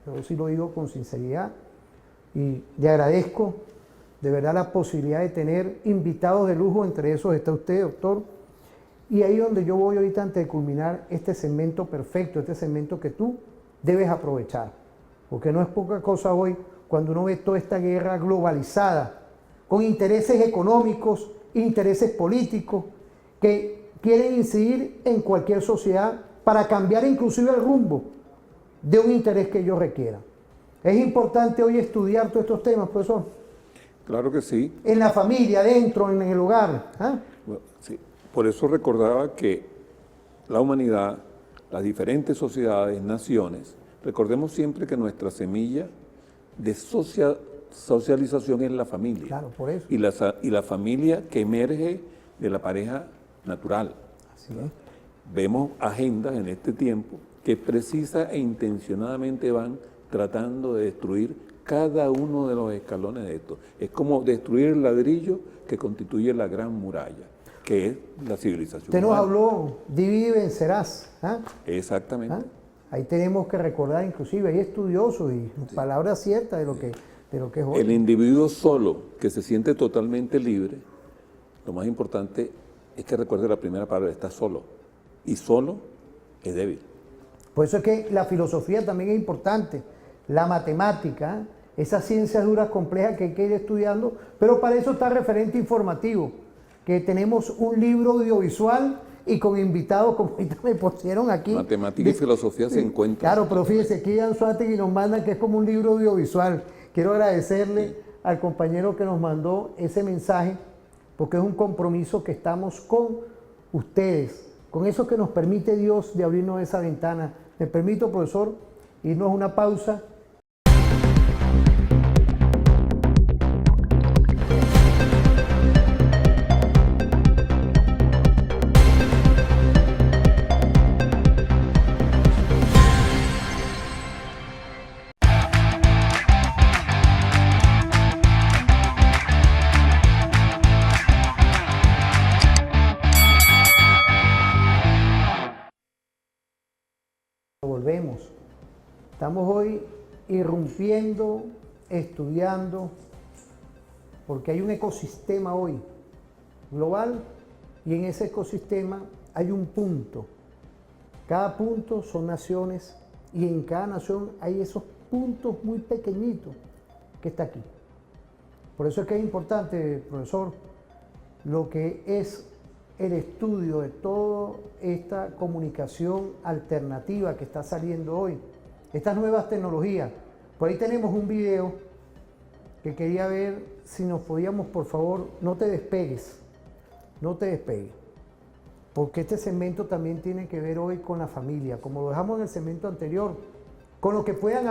Yo sí lo digo con sinceridad y le agradezco de verdad la posibilidad de tener invitados de lujo, entre esos está usted, doctor, Y ahí es donde yo voy ahorita antes de culminar este segmento perfecto, este segmento que tú debes aprovechar. Porque no es poca cosa hoy cuando uno ve toda esta guerra globalizada, con intereses económicos, intereses políticos, que quieren incidir en cualquier sociedad para cambiar inclusive el rumbo de un interés que ellos requieran. ¿Es importante hoy estudiar todos estos temas, profesor? Claro que sí. En la familia, dentro, en el hogar. ¿Ah? Bueno, sí. Por eso recordaba que la humanidad, las diferentes sociedades, naciones, recordemos siempre que nuestra semilla de socialización es la familia. Claro, por eso. Y la familia que emerge de la pareja natural. Así es. Vemos agendas en este tiempo que precisa e intencionadamente van tratando de destruir cada uno de los escalones de esto. Es como destruir el ladrillo que constituye la gran muralla, que es la civilización Usted nos humana. habló, divide y vencerás. ¿Ah? Exactamente. ¿Ah? Ahí tenemos que recordar, inclusive, hay estudiosos y palabras ciertas de lo que es hoy. El individuo solo, que se siente totalmente libre, lo más importante es que recuerde la primera palabra, está solo. Y solo es débil. Por eso es que la filosofía también es importante, la matemática, esas ciencias duras complejas que hay que ir estudiando, pero para eso está el referente informativo, que tenemos un libro audiovisual y con invitados, como ahorita me pusieron aquí. Matemática y filosofía se encuentran. Claro, pero fíjese, aquí Anzuategui nos mandan que es como un libro audiovisual. Quiero agradecerle al compañero que nos mandó ese mensaje, porque es un compromiso que estamos con ustedes, con eso que nos permite Dios de abrirnos esa ventana. Me permito, profesor, irnos a una pausa. Volvemos. Estamos hoy irrumpiendo, estudiando, porque hay un ecosistema hoy global y en ese ecosistema hay un punto. Cada punto son naciones y en cada nación hay esos puntos muy pequeñitos que está aquí. Por eso es que es importante, profesor, lo que es el estudio de toda esta comunicación alternativa que está saliendo hoy, estas nuevas tecnologías. Por ahí tenemos un video que quería ver si nos podíamos, por favor, no te despegues, porque este segmento también tiene que ver hoy con la familia, como lo dejamos en el segmento anterior, con lo que puedan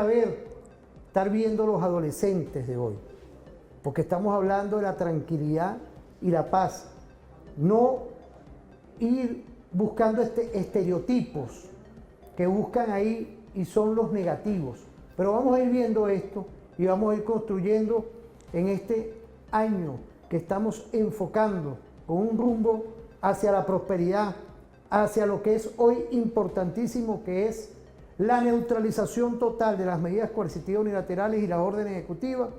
estar viendo los adolescentes de hoy, porque estamos hablando de la tranquilidad y la paz, no ir buscando estereotipos que buscan ahí y son los negativos. Pero vamos a ir viendo esto y vamos a ir construyendo en este año que estamos enfocando con un rumbo hacia la prosperidad, hacia lo que es hoy importantísimo, que es la neutralización total de las medidas coercitivas unilaterales y las órdenes ejecutivas.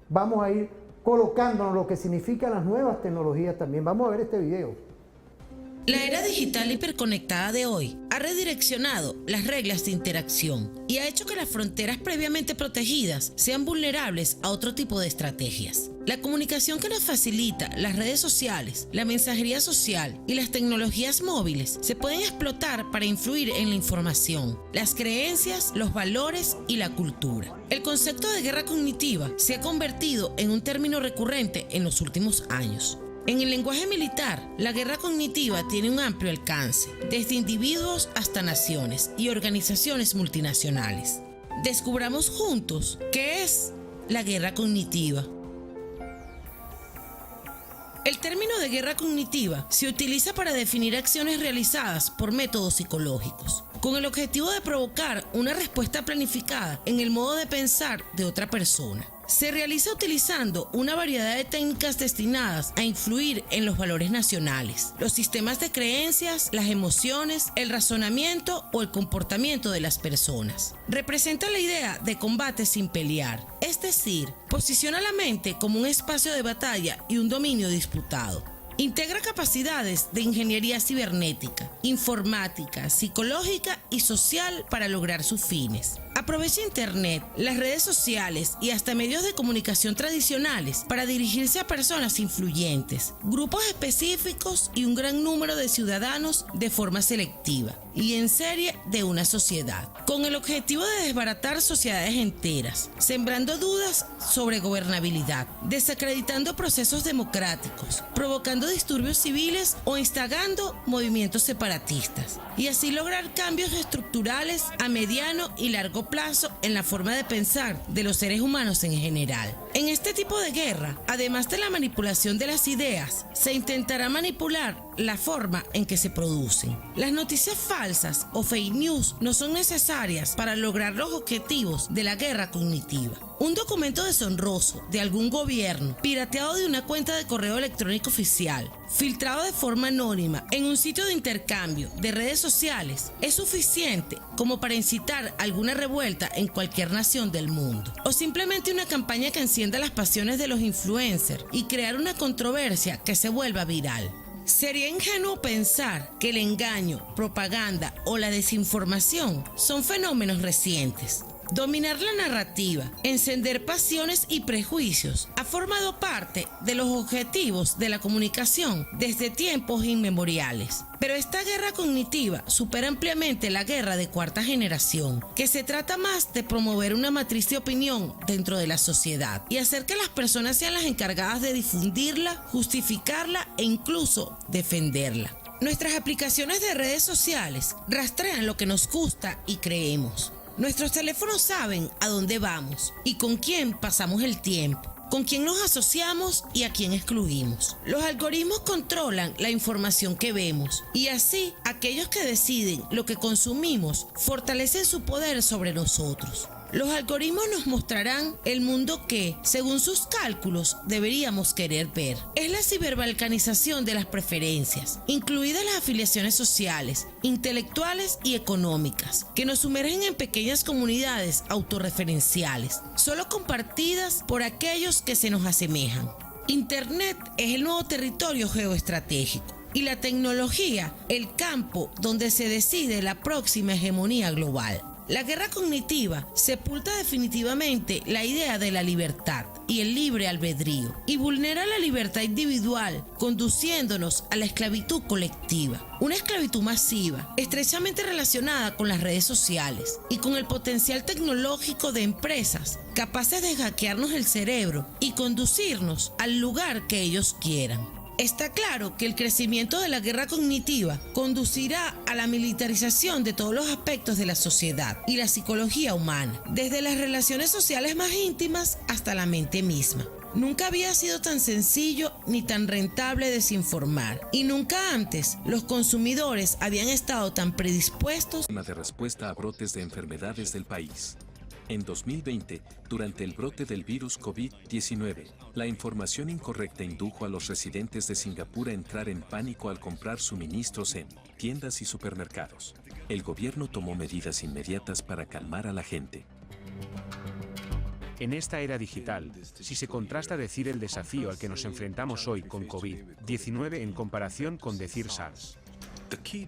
Vamos a ir colocándonos lo que significan las nuevas tecnologías también. Vamos a ver este video. La era digital hiperconectada de hoy ha redireccionado las reglas de interacción y ha hecho que las fronteras previamente protegidas sean vulnerables a otro tipo de estrategias. La comunicación que nos facilita las redes sociales, la mensajería social y las tecnologías móviles se pueden explotar para influir en la información, las creencias, los valores y la cultura. El concepto de guerra cognitiva se ha convertido en un término recurrente en los últimos años. En el lenguaje militar, la guerra cognitiva tiene un amplio alcance, desde individuos hasta naciones y organizaciones multinacionales. Descubramos juntos qué es la guerra cognitiva. El término de guerra cognitiva se utiliza para definir acciones realizadas por métodos psicológicos, con el objetivo de provocar una respuesta planificada en el modo de pensar de otra persona. Se realiza utilizando una variedad de técnicas destinadas a influir en los valores nacionales, los sistemas de creencias, las emociones, el razonamiento o el comportamiento de las personas. Representa la idea de combate sin pelear, es decir, posiciona la mente como un espacio de batalla y un dominio disputado. Integra capacidades de ingeniería cibernética, informática, psicológica y social para lograr sus fines. Aprovecha Internet, las redes sociales y hasta medios de comunicación tradicionales para dirigirse a personas influyentes, grupos específicos y un gran número de ciudadanos de forma selectiva y en serie de una sociedad, con el objetivo de desbaratar sociedades enteras, sembrando dudas sobre gobernabilidad, desacreditando procesos democráticos, provocando disturbios civiles o instigando movimientos separatistas, y así lograr cambios estructurales a mediano y largo plazo en la forma de pensar de los seres humanos en general. En este tipo de guerra, además de la manipulación de las ideas, se intentará manipular la forma en que se producen. Las noticias falsas o fake news no son necesarias para lograr los objetivos de la guerra cognitiva. Un documento deshonroso de algún gobierno, pirateado de una cuenta de correo electrónico oficial, filtrado de forma anónima en un sitio de intercambio de redes sociales, es suficiente como para incitar alguna revuelta en cualquier nación del mundo. O simplemente una campaña que encienda las pasiones de los influencers y crear una controversia que se vuelva viral. Sería ingenuo pensar que el engaño, propaganda o la desinformación son fenómenos recientes. Dominar la narrativa, encender pasiones y prejuicios ha formado parte de los objetivos de la comunicación desde tiempos inmemoriales. Pero esta guerra cognitiva supera ampliamente la guerra de cuarta generación, que se trata más de promover una matriz de opinión dentro de la sociedad y hacer que las personas sean las encargadas de difundirla, justificarla e incluso defenderla. Nuestras aplicaciones de redes sociales rastrean lo que nos gusta y creemos. Nuestros teléfonos saben a dónde vamos y con quién pasamos el tiempo, con quién nos asociamos y a quién excluimos. Los algoritmos controlan la información que vemos y así aquellos que deciden lo que consumimos fortalecen su poder sobre nosotros. Los algoritmos nos mostrarán el mundo que, según sus cálculos, deberíamos querer ver. Es la ciberbalcanización de las preferencias, incluidas las afiliaciones sociales, intelectuales y económicas, que nos sumergen en pequeñas comunidades autorreferenciales, solo compartidas por aquellos que se nos asemejan. Internet es el nuevo territorio geoestratégico y la tecnología, el campo donde se decide la próxima hegemonía global. La guerra cognitiva sepulta definitivamente la idea de la libertad y el libre albedrío y vulnera la libertad individual, conduciéndonos a la esclavitud colectiva. Una esclavitud masiva, estrechamente relacionada con las redes sociales y con el potencial tecnológico de empresas capaces de hackearnos el cerebro y conducirnos al lugar que ellos quieran. Está claro que el crecimiento de la guerra cognitiva conducirá a la militarización de todos los aspectos de la sociedad y la psicología humana, desde las relaciones sociales más íntimas hasta la mente misma. Nunca había sido tan sencillo ni tan rentable desinformar, y nunca antes los consumidores habían estado tan predispuestos de respuesta a brotes de enfermedades del país. En 2020, durante el brote del virus COVID-19, la información incorrecta indujo a los residentes de Singapur a entrar en pánico al comprar suministros en tiendas y supermercados. El gobierno tomó medidas inmediatas para calmar a la gente. En esta era digital, si se contrasta decir el desafío al que nos enfrentamos hoy con COVID-19 en comparación con decir SARS,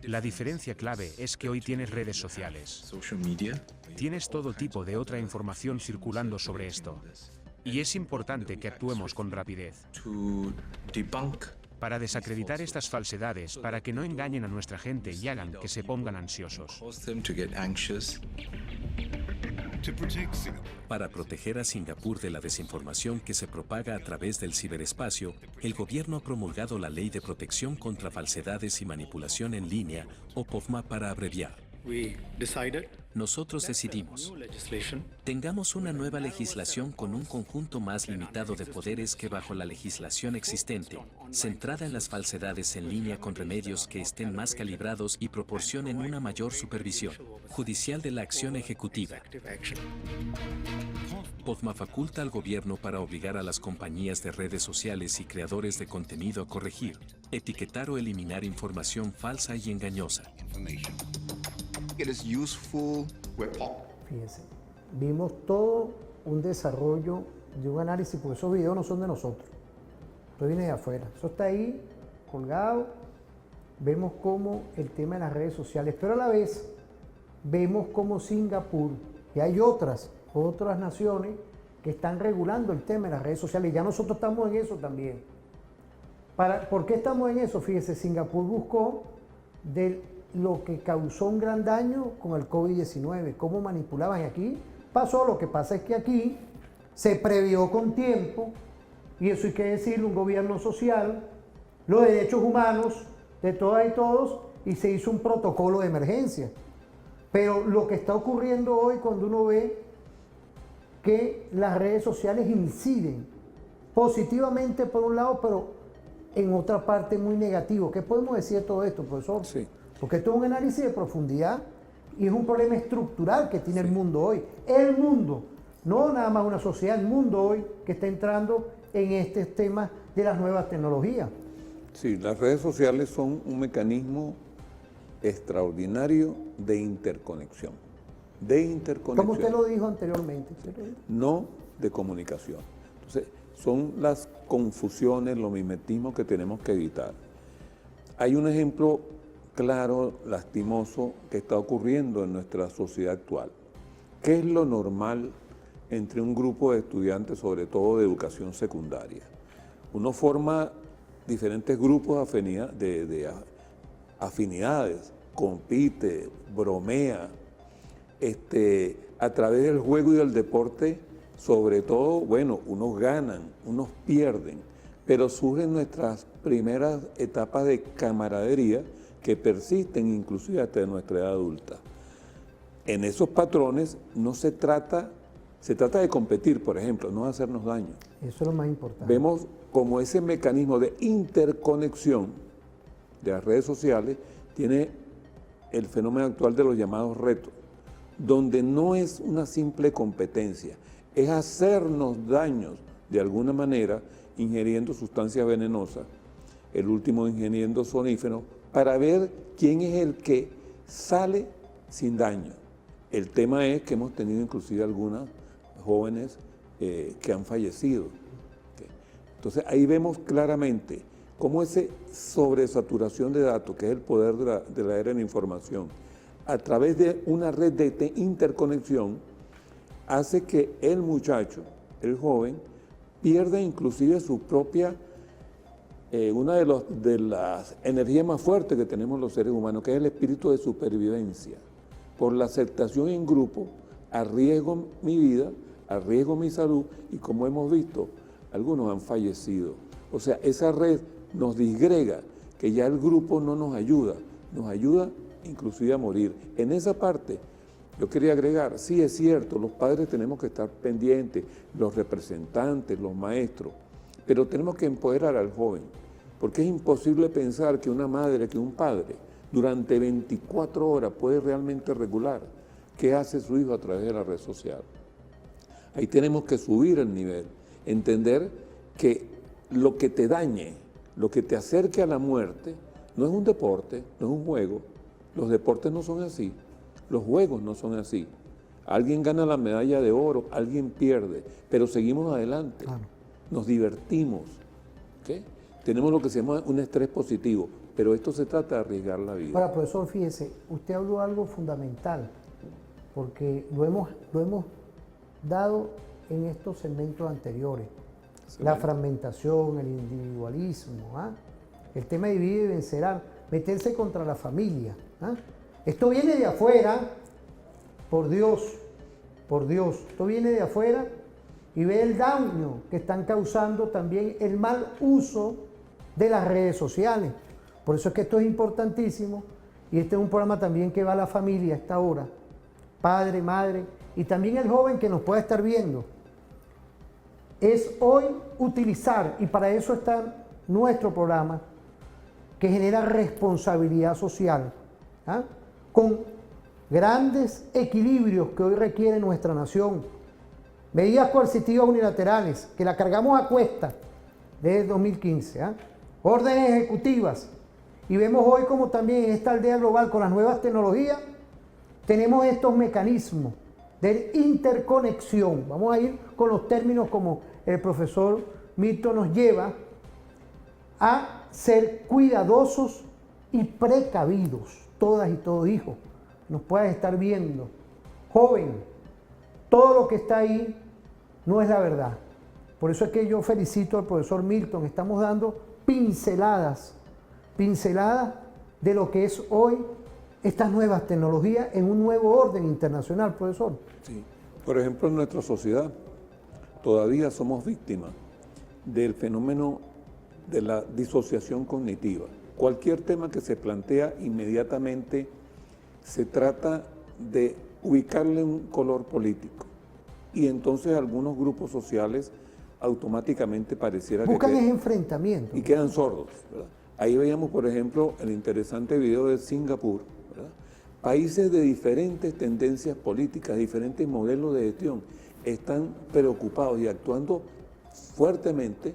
la diferencia clave es que hoy tienes redes sociales. Tienes todo tipo de otra información circulando sobre esto. Y es importante que actuemos con rapidez para desacreditar estas falsedades, para que no engañen a nuestra gente y hagan que se pongan ansiosos. Para proteger a Singapur de la desinformación que se propaga a través del ciberespacio, el gobierno ha promulgado la Ley de Protección contra Falsedades y Manipulación en Línea, o POFMA para abreviar. Nosotros decidimos, tengamos una nueva legislación con un conjunto más limitado de poderes que bajo la legislación existente, centrada en las falsedades en línea con remedios que estén más calibrados y proporcionen una mayor supervisión judicial de la acción ejecutiva. POFMA faculta al gobierno para obligar a las compañías de redes sociales y creadores de contenido a corregir, etiquetar o eliminar información falsa y engañosa. Fíjense, vimos todo un desarrollo de un análisis, porque esos videos no son de nosotros, eso viene de afuera, eso está ahí colgado, vemos como el tema de las redes sociales, pero a la vez vemos como Singapur, y hay otras naciones que están regulando el tema de las redes sociales, y ya nosotros estamos en eso también. ¿Por qué estamos en eso? Fíjese, Singapur buscó de lo que causó un gran daño con el COVID-19, cómo manipulaban, y aquí pasó. Lo que pasa es que aquí se previó con tiempo, y eso hay que decirlo, un gobierno social, los derechos humanos de todas y todos, y se hizo un protocolo de emergencia. Pero lo que está ocurriendo hoy, cuando uno ve que las redes sociales inciden positivamente por un lado, pero en otra parte muy negativo. ¿Qué podemos decir de todo esto, profesor? Sí. Porque esto es un análisis de profundidad y es un problema estructural que tiene el mundo hoy. El mundo, no nada más una sociedad, el mundo hoy que está entrando en este tema de las nuevas tecnologías. Sí, las redes sociales son un mecanismo extraordinario de interconexión. Como usted lo dijo anteriormente. No de comunicación. Entonces, son las confusiones, los mimetismos que tenemos que evitar. Hay un ejemplo claro, lastimoso, que está ocurriendo en nuestra sociedad actual. ¿Qué es lo normal entre un grupo de estudiantes, sobre todo de educación secundaria? Uno forma diferentes grupos de afinidades, compite, bromea, a través del juego y del deporte, sobre todo, bueno, unos ganan, unos pierden, pero surgen nuestras primeras etapas de camaradería que persisten inclusive hasta nuestra edad adulta. En esos patrones se trata de competir, por ejemplo, no hacernos daño. Eso es lo más importante. Vemos como ese mecanismo de interconexión de las redes sociales tiene el fenómeno actual de los llamados retos, donde no es una simple competencia, es hacernos daños de alguna manera ingiriendo sustancias venenosas, el último ingiriendo soníferos, para ver quién es el que sale sin daño. El tema es que hemos tenido inclusive algunas jóvenes que han fallecido. Entonces ahí vemos claramente cómo esa sobresaturación de datos, que es el poder de la era de la información, a través de una red de interconexión, hace que el muchacho, el joven, pierda inclusive su propia, una de las energías más fuertes que tenemos los seres humanos, que es el espíritu de supervivencia. Por la aceptación en grupo, arriesgo mi vida, arriesgo mi salud, y como hemos visto, algunos han fallecido. O sea, esa red nos disgrega, que ya el grupo no nos ayuda inclusive a morir. En esa parte, yo quería agregar, sí es cierto, los padres tenemos que estar pendientes, los representantes, los maestros, pero tenemos que empoderar al joven, porque es imposible pensar que una madre, que un padre, durante 24 horas puede realmente regular qué hace su hijo a través de la red social. Ahí tenemos que subir el nivel, entender que lo que te dañe, lo que te acerque a la muerte, no es un deporte, no es un juego. Los deportes no son así, los juegos no son así. Alguien gana la medalla de oro, alguien pierde, pero seguimos adelante, nos divertimos. ¿Okay? Tenemos lo que se llama un estrés positivo, pero esto se trata de arriesgar la vida. Ahora, profesor, fíjese, usted habló algo fundamental, porque lo hemos dado en estos segmentos anteriores. La fragmentación, el individualismo, el tema de dividir y vencerán, meterse contra la familia. Esto viene de afuera, por Dios, esto viene de afuera, y ve el daño que están causando también el mal uso de las redes sociales. Por eso es que esto es importantísimo, y este es un programa también que va a la familia a esta hora, padre, madre, y también el joven que nos pueda estar viendo. Es hoy utilizar, y para eso está nuestro programa, que genera responsabilidad social, con grandes equilibrios que hoy requiere nuestra nación. Medidas coercitivas unilaterales, que la cargamos a cuesta desde 2015. Órdenes ejecutivas. Y vemos hoy como también en esta aldea global con las nuevas tecnologías, tenemos estos mecanismos de interconexión. Vamos a ir con los términos como el profesor Milton nos lleva a ser cuidadosos y precavidos, todas y todos hijos, nos puedas estar viendo. Joven, todo lo que está ahí no es la verdad. Por eso es que yo felicito al profesor Milton, estamos dando pinceladas de lo que es hoy estas nuevas tecnologías en un nuevo orden internacional, profesor. Sí. Por ejemplo, en nuestra sociedad todavía somos víctimas del fenómeno de la disociación cognitiva. Cualquier tema que se plantea inmediatamente se trata de ubicarle un color político y entonces algunos grupos sociales automáticamente pareciera buscan que ese enfrentamiento y quedan sordos, ¿verdad? Ahí veíamos, por ejemplo, el interesante video de Singapur, ¿verdad? Países de diferentes tendencias políticas, diferentes modelos de gestión, están preocupados y actuando fuertemente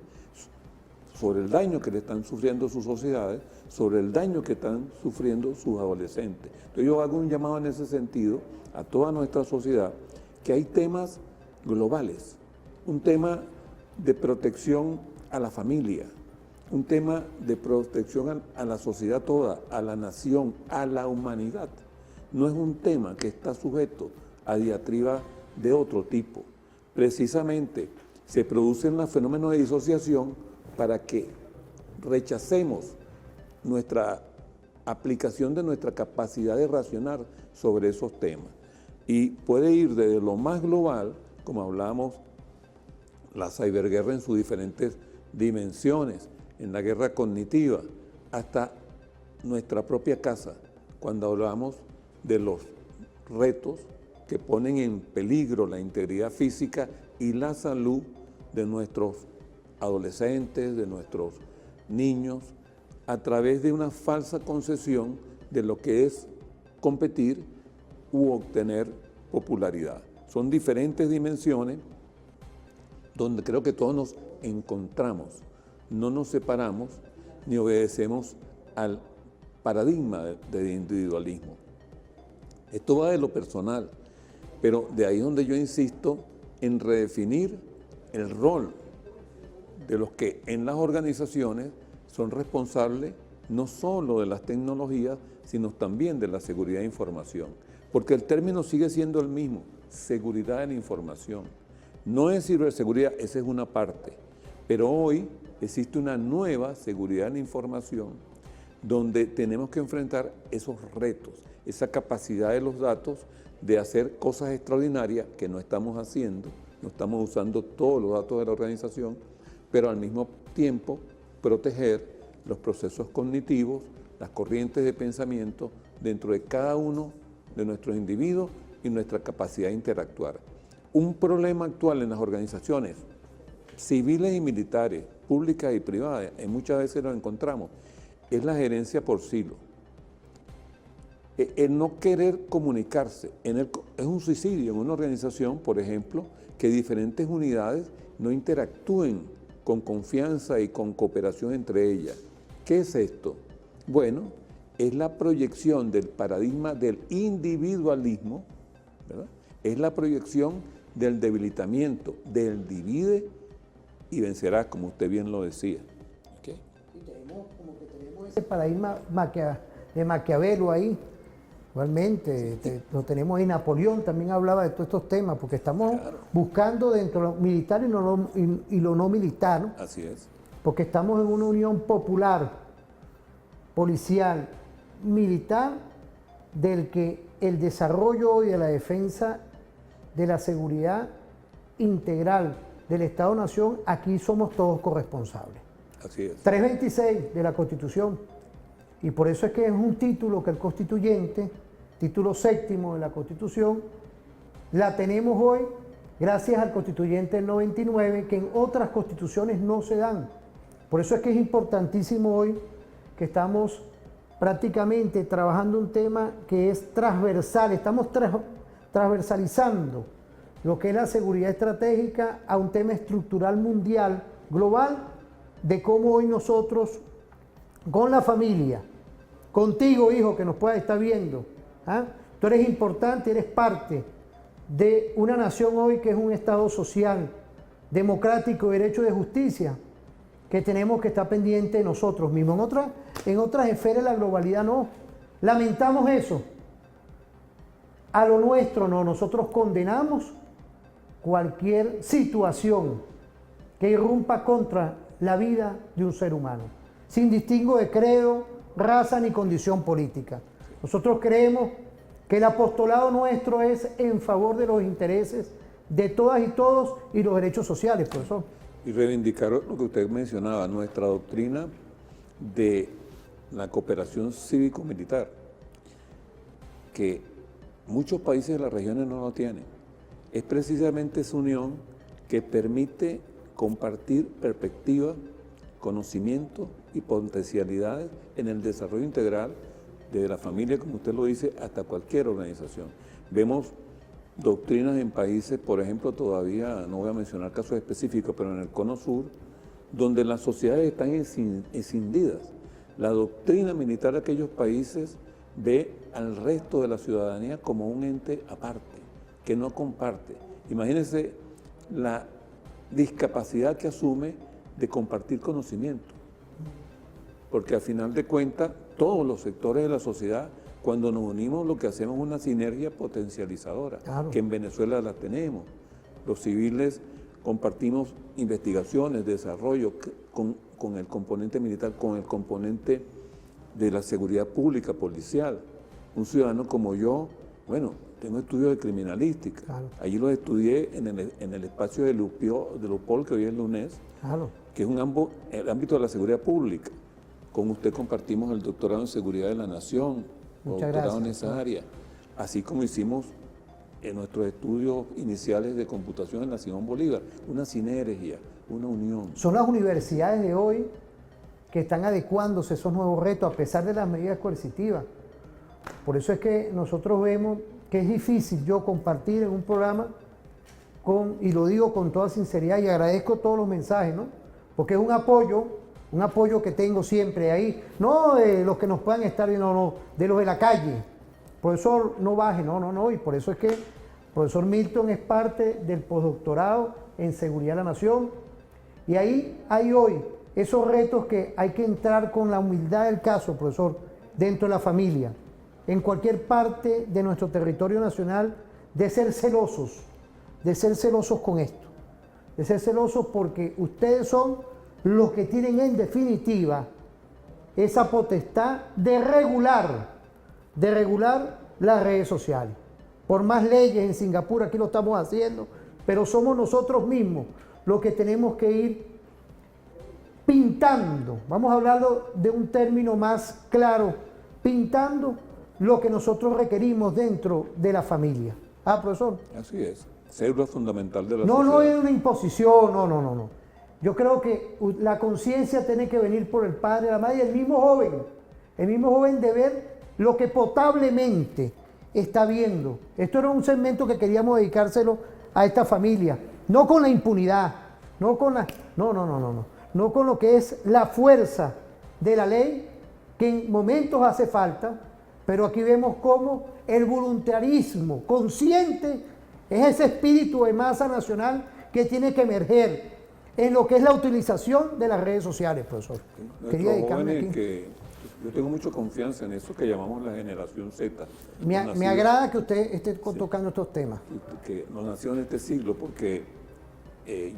sobre el daño que le están sufriendo sus sociedades, sobre el daño que están sufriendo sus adolescentes. Entonces yo hago un llamado en ese sentido a toda nuestra sociedad, que hay temas globales, un tema de protección a la familia, un tema de protección a la sociedad toda, a la nación, a la humanidad. No es un tema que está sujeto a diatriba de otro tipo. Precisamente se producen los fenómenos de disociación para que rechacemos nuestra aplicación de nuestra capacidad de racionar sobre esos temas. Y puede ir desde lo más global, como hablábamos, la ciberguerra en sus diferentes dimensiones, en la guerra cognitiva, hasta nuestra propia casa, cuando hablamos de los retos que ponen en peligro la integridad física y la salud de nuestros adolescentes, de nuestros niños, a través de una falsa concepción de lo que es competir u obtener popularidad. Son diferentes dimensiones donde creo que todos nos encontramos, no nos separamos ni obedecemos al paradigma de individualismo. Esto va de lo personal, pero de ahí es donde yo insisto en redefinir el rol de los que en las organizaciones son responsables no solo de las tecnologías, sino también de la seguridad de información. Porque el término sigue siendo el mismo, seguridad de la información. No es ciberseguridad, esa es una parte. Pero hoy existe una nueva seguridad de la información donde tenemos que enfrentar esos retos, esa capacidad de los datos de hacer cosas extraordinarias que no estamos haciendo, no estamos usando todos los datos de la organización, pero al mismo tiempo proteger los procesos cognitivos, las corrientes de pensamiento dentro de cada uno de nuestros individuos y nuestra capacidad de interactuar. Un problema actual en las organizaciones civiles y militares, públicas y privadas, y muchas veces lo encontramos, es la gerencia por silo. El no querer comunicarse, es un suicidio en una organización, por ejemplo, que diferentes unidades no interactúen con confianza y con cooperación entre ellas. ¿Qué es esto? Bueno, es la proyección del paradigma del individualismo, ¿verdad? Es la proyección del debilitamiento, del divide y vencerás, como usted bien lo decía. ¿Okay? Y tenemos ese paradigma de Maquiavelo ahí. Igualmente, lo tenemos ahí. Napoleón también hablaba de todos estos temas, porque estamos buscando dentro de lo militar y lo no militar, ¿no? Así es. Porque estamos en una unión popular, policial, militar, del que el desarrollo y de la defensa de la seguridad integral del Estado-Nación, aquí somos todos corresponsables. Así es. 326 de la Constitución. Y por eso es que es un título que el constituyente, título 7º de la Constitución, la tenemos hoy gracias al constituyente del 99, que en otras constituciones no se dan. Por eso es que es importantísimo hoy que estamos prácticamente trabajando un tema que es transversal, estamos transversalizando lo que es la seguridad estratégica a un tema estructural mundial, global, de cómo hoy nosotros, con la familia, contigo, hijo, que nos pueda estar viendo, ¿ah? Tú eres importante, eres parte de una nación hoy que es un Estado social, democrático, derecho de justicia. que tenemos que estar pendientes de nosotros mismos. En otras esferas de la globalidad no. Lamentamos eso. A lo nuestro no. Nosotros condenamos cualquier situación que irrumpa contra la vida de un ser humano, sin distingo de credo, raza ni condición política. Nosotros creemos que el apostolado nuestro es en favor de los intereses de todas y todos y los derechos sociales, profesor. Y reivindicar lo que usted mencionaba, nuestra doctrina de la cooperación cívico-militar, que muchos países de las regiones no lo tienen. Es precisamente esa unión que permite compartir perspectivas, conocimientos y potencialidades en el desarrollo integral desde la familia, como usted lo dice, hasta cualquier organización. Vemos doctrinas en países, por ejemplo, todavía, no voy a mencionar casos específicos, pero en el Cono Sur, donde las sociedades están escindidas. La doctrina militar de aquellos países ve al resto de la ciudadanía como un ente aparte, que no comparte. Imagínense la discapacidad que asume de compartir conocimiento, porque al final de cuentas, todos los sectores de la sociedad, cuando nos unimos, lo que hacemos es una sinergia potencializadora, claro, que en Venezuela la tenemos. Los civiles compartimos investigaciones, desarrollo con el componente militar, con el componente de la seguridad pública, policial. Un ciudadano como yo, bueno, tengo estudios de criminalística. Claro. Allí los estudié en el espacio de Lupol, que hoy es la UNES, claro, que es el ámbito de la seguridad pública. Con usted compartimos el doctorado en seguridad de la nación, doctorado en esa área, así como hicimos en nuestros estudios iniciales de computación en la Simón Bolívar, una sinergia, una unión. Son las universidades de hoy que están adecuándose a esos nuevos retos a pesar de las medidas coercitivas. Por eso es que nosotros vemos que es difícil yo compartir en un programa y lo digo con toda sinceridad y agradezco todos los mensajes, ¿no? Porque es un apoyo que tengo siempre ahí, no de los que nos puedan estar viendo, no, de los de la calle. Profesor, no baje, no, y por eso es que el profesor Milton es parte del postdoctorado en Seguridad de la Nación, y ahí hay hoy esos retos que hay que entrar con la humildad del caso, profesor, dentro de la familia, en cualquier parte de nuestro territorio nacional, de ser celosos con esto, de ser celosos porque ustedes son los que tienen en definitiva esa potestad de regular las redes sociales. Por más leyes en Singapur, aquí lo estamos haciendo, pero somos nosotros mismos los que tenemos que ir pintando, vamos a hablarlo de un término más claro, pintando lo que nosotros requerimos dentro de la familia. Ah, profesor. Así es, célula fundamental de la sociedad. No es una imposición, no. Yo creo que la conciencia tiene que venir por el padre, la madre y el mismo joven de ver lo que potablemente está viendo. Esto era un segmento que queríamos dedicárselo a esta familia, no con la impunidad, no con lo que es la fuerza de la ley, que en momentos hace falta, pero aquí vemos cómo el voluntarismo consciente es ese espíritu de masa nacional que tiene que emerger en lo que es la utilización de las redes sociales, profesor. Quería dedicarme aquí. Yo tengo mucha confianza en eso que llamamos la generación Z. Me agrada que usted esté tocando estos temas. Que nos nació en este siglo porque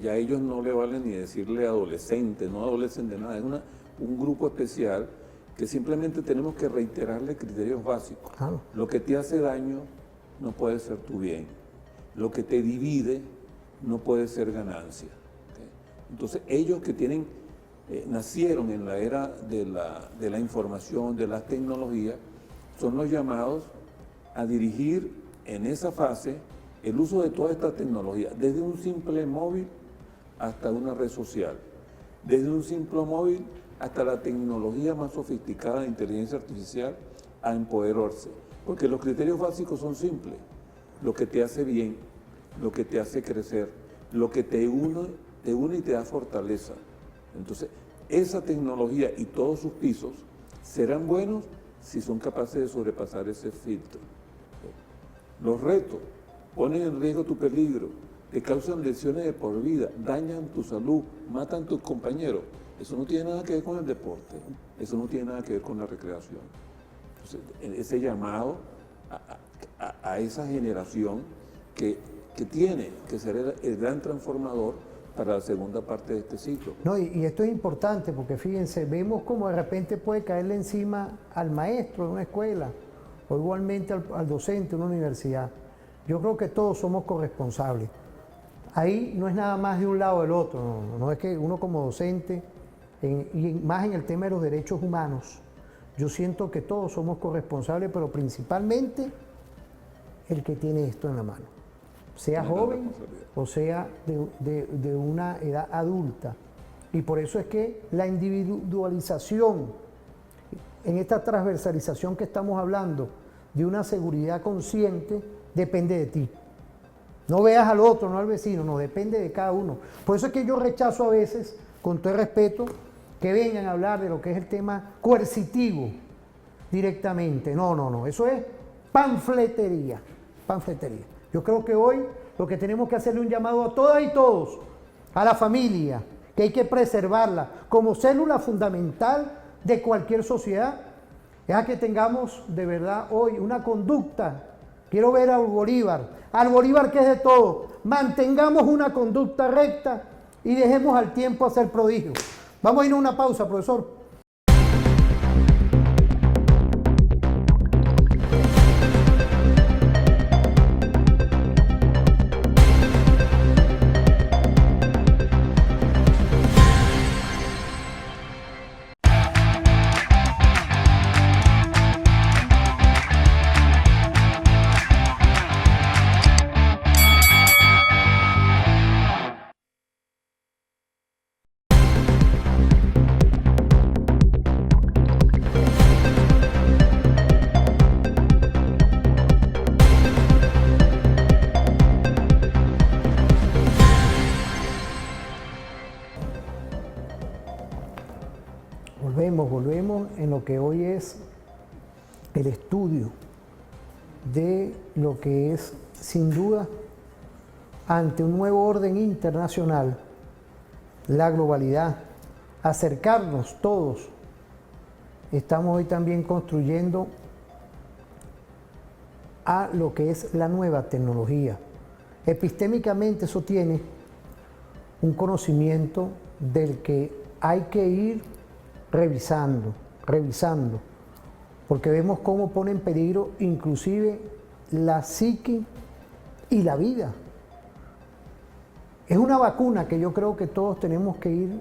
ya a ellos no le vale ni decirle adolescentes, no adolecen de nada. Es un grupo especial que simplemente tenemos que reiterarle criterios básicos. Claro. Lo que te hace daño no puede ser tu bien. Lo que te divide no puede ser ganancia. Entonces ellos que nacieron en la era de la información, de las tecnologías, son los llamados a dirigir en esa fase el uso de toda esta tecnología, desde un simple móvil hasta una red social, desde un simple móvil hasta la tecnología más sofisticada de inteligencia artificial, a empoderarse. Porque los criterios básicos son simples: lo que te hace bien, lo que te hace crecer, lo que te une y te da fortaleza. Entonces, esa tecnología y todos sus pisos serán buenos si son capaces de sobrepasar ese filtro. Los retos ponen en riesgo tu peligro, te causan lesiones de por vida, dañan tu salud, matan a tus compañeros. Eso no tiene nada que ver con el deporte, eso no tiene nada que ver con la recreación. Entonces, ese llamado a esa generación que tiene que ser el gran transformador para la segunda parte de este ciclo. No, y esto es importante porque fíjense, vemos como de repente puede caerle encima al maestro de una escuela o igualmente al docente de una universidad. Yo creo que todos somos corresponsables. Ahí no es nada más de un lado o del otro, no es que uno como docente, y más en el tema de los derechos humanos, yo siento que todos somos corresponsables, pero principalmente el que tiene esto en la mano, sea joven o sea de una edad adulta. Y por eso es que la individualización, en esta transversalización que estamos hablando, de una seguridad consciente, depende de ti. No veas al otro, no al vecino, no, depende de cada uno. Por eso es que yo rechazo a veces, con todo el respeto, que vengan a hablar de lo que es el tema coercitivo directamente. No, eso es panfletería. Yo creo que hoy lo que tenemos que hacerle un llamado a todas y todos, a la familia, que hay que preservarla como célula fundamental de cualquier sociedad, es a que tengamos de verdad hoy una conducta. Quiero ver al Bolívar que es de todo. Mantengamos una conducta recta y dejemos al tiempo hacer prodigios. Vamos a ir a una pausa, profesor. Volvemos en lo que hoy es el estudio de lo que es, sin duda, ante un nuevo orden internacional, la globalidad, acercarnos todos. Estamos hoy también construyendo a lo que es la nueva tecnología. Epistémicamente eso tiene un conocimiento del que hay que ir revisando, porque vemos cómo pone en peligro inclusive la psique y la vida. Es una vacuna que yo creo que todos tenemos que ir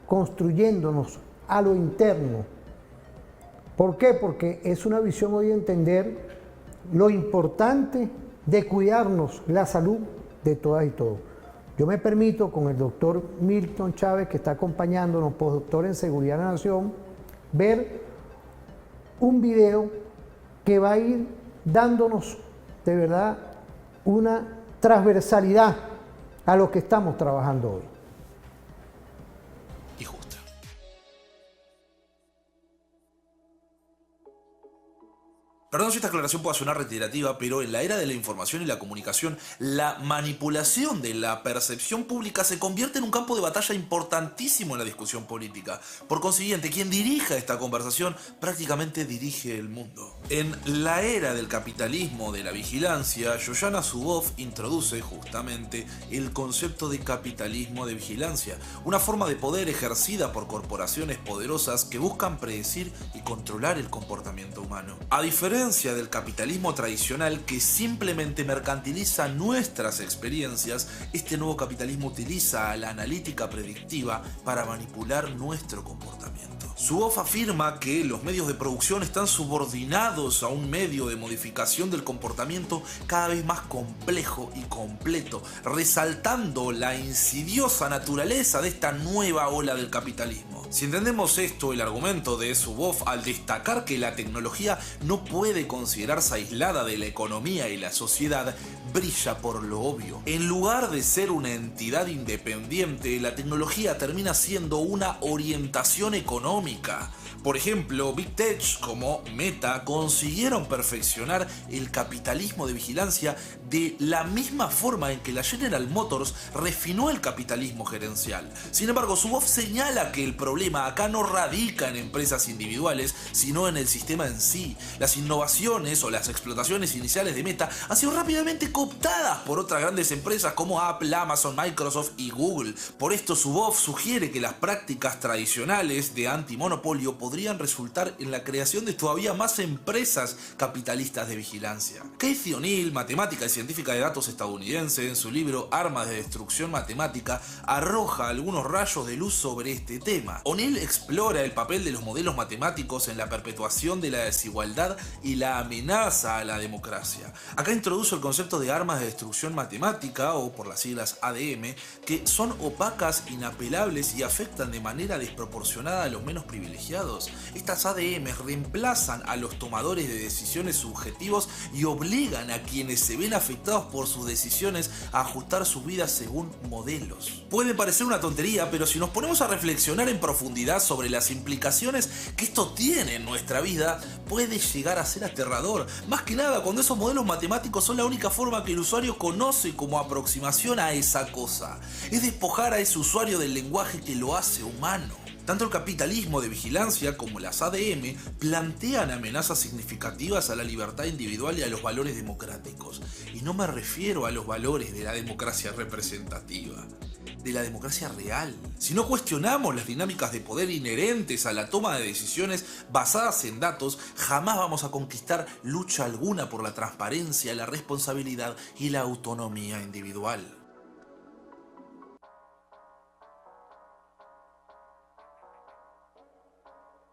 construyéndonos a lo interno. ¿Por qué? Porque es una visión hoy de entender lo importante de cuidarnos la salud de todas y todos. Yo me permito, con el doctor Milton Chávez, que está acompañándonos, postdoctor en Seguridad de la Nación, ver un video que va a ir dándonos de verdad una transversalidad a lo que estamos trabajando hoy. Y justa. Perdón si esta aclaración pueda sonar reiterativa, pero en la era de la información y la comunicación, la manipulación de la percepción pública se convierte en un campo de batalla importantísimo en la discusión política. Por consiguiente, quien dirija esta conversación prácticamente dirige el mundo. En la era del capitalismo de la vigilancia, Shoshana Zuboff introduce justamente el concepto de capitalismo de vigilancia, una forma de poder ejercida por corporaciones poderosas que buscan predecir y controlar el comportamiento humano. A diferencia del capitalismo tradicional que simplemente mercantiliza nuestras experiencias, este nuevo capitalismo utiliza la analítica predictiva para manipular nuestro comportamiento. Zuboff afirma que los medios de producción están subordinados a un medio de modificación del comportamiento cada vez más complejo y completo, resaltando la insidiosa naturaleza de esta nueva ola del capitalismo. Si entendemos esto, el argumento de Zuboff al destacar que la tecnología no puede puede considerarse aislada de la economía y la sociedad, brilla por lo obvio. En lugar de ser una entidad independiente, la tecnología termina siendo una orientación económica. Por ejemplo, Big Tech como Meta consiguieron perfeccionar el capitalismo de vigilancia de la misma forma en que la General Motors refinó el capitalismo gerencial. Sin embargo, Zuboff señala que el problema acá no radica en empresas individuales, sino en el sistema en sí. Las innovaciones o las explotaciones iniciales de Meta han sido rápidamente cooptadas por otras grandes empresas como Apple, Amazon, Microsoft y Google. Por esto, Zuboff sugiere que las prácticas tradicionales de antimonopolio podrían resultar en la creación de todavía más empresas capitalistas de vigilancia. Casey O'Neill, matemática y científica de datos estadounidense, en su libro Armas de Destrucción Matemática, arroja algunos rayos de luz sobre este tema. O'Neill explora el papel de los modelos matemáticos en la perpetuación de la desigualdad y la amenaza a la democracia. Acá introduce el concepto de armas de destrucción matemática, o por las siglas ADM, que son opacas, inapelables y afectan de manera desproporcionada a los menos privilegiados. Estas ADM reemplazan a los tomadores de decisiones subjetivos y obligan a quienes se ven afectados por sus decisiones a ajustar su vida según modelos. Puede parecer una tontería, pero si nos ponemos a reflexionar en profundidad sobre las implicaciones que esto tiene en nuestra vida, puede llegar a ser aterrador. Más que nada cuando esos modelos matemáticos son la única forma que el usuario conoce como aproximación a esa cosa. Es despojar a ese usuario del lenguaje que lo hace humano. Tanto el capitalismo de vigilancia como las ADM plantean amenazas significativas a la libertad individual y a los valores democráticos. Y no me refiero a los valores de la democracia representativa, de la democracia real. Si no cuestionamos las dinámicas de poder inherentes a la toma de decisiones basadas en datos, jamás vamos a conquistar lucha alguna por la transparencia, la responsabilidad y la autonomía individual.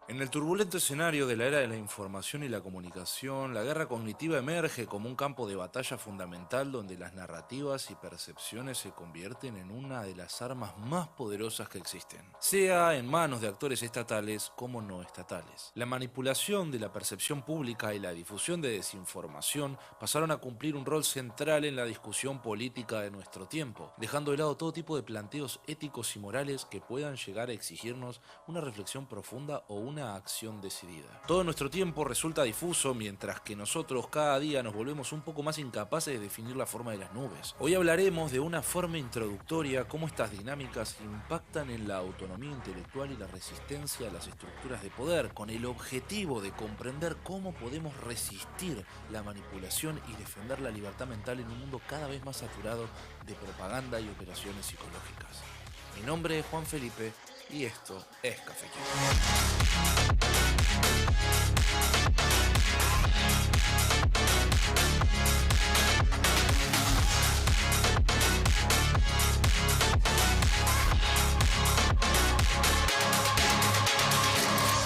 En el turbulento escenario de la era de la información y la comunicación, la guerra cognitiva emerge como un campo de batalla fundamental donde las narrativas y percepciones se convierten en una de las armas más poderosas que existen, sea en manos de actores estatales como no estatales. La manipulación de la percepción pública y la difusión de desinformación pasaron a cumplir un rol central en la discusión política de nuestro tiempo, dejando de lado todo tipo de planteos éticos y morales que puedan llegar a exigirnos una reflexión profunda o una acción decidida. Todo nuestro tiempo resulta difuso, mientras que nosotros cada día nos volvemos un poco más incapaces de definir la forma de las nubes. Hoy hablaremos de una forma introductoria cómo estas dinámicas impactan en la autonomía intelectual y la resistencia a las estructuras de poder, con el objetivo de comprender cómo podemos resistir la manipulación y defender la libertad mental en un mundo cada vez más saturado de propaganda y operaciones psicológicas. Mi nombre es Juan Felipe y esto es Café Quieto.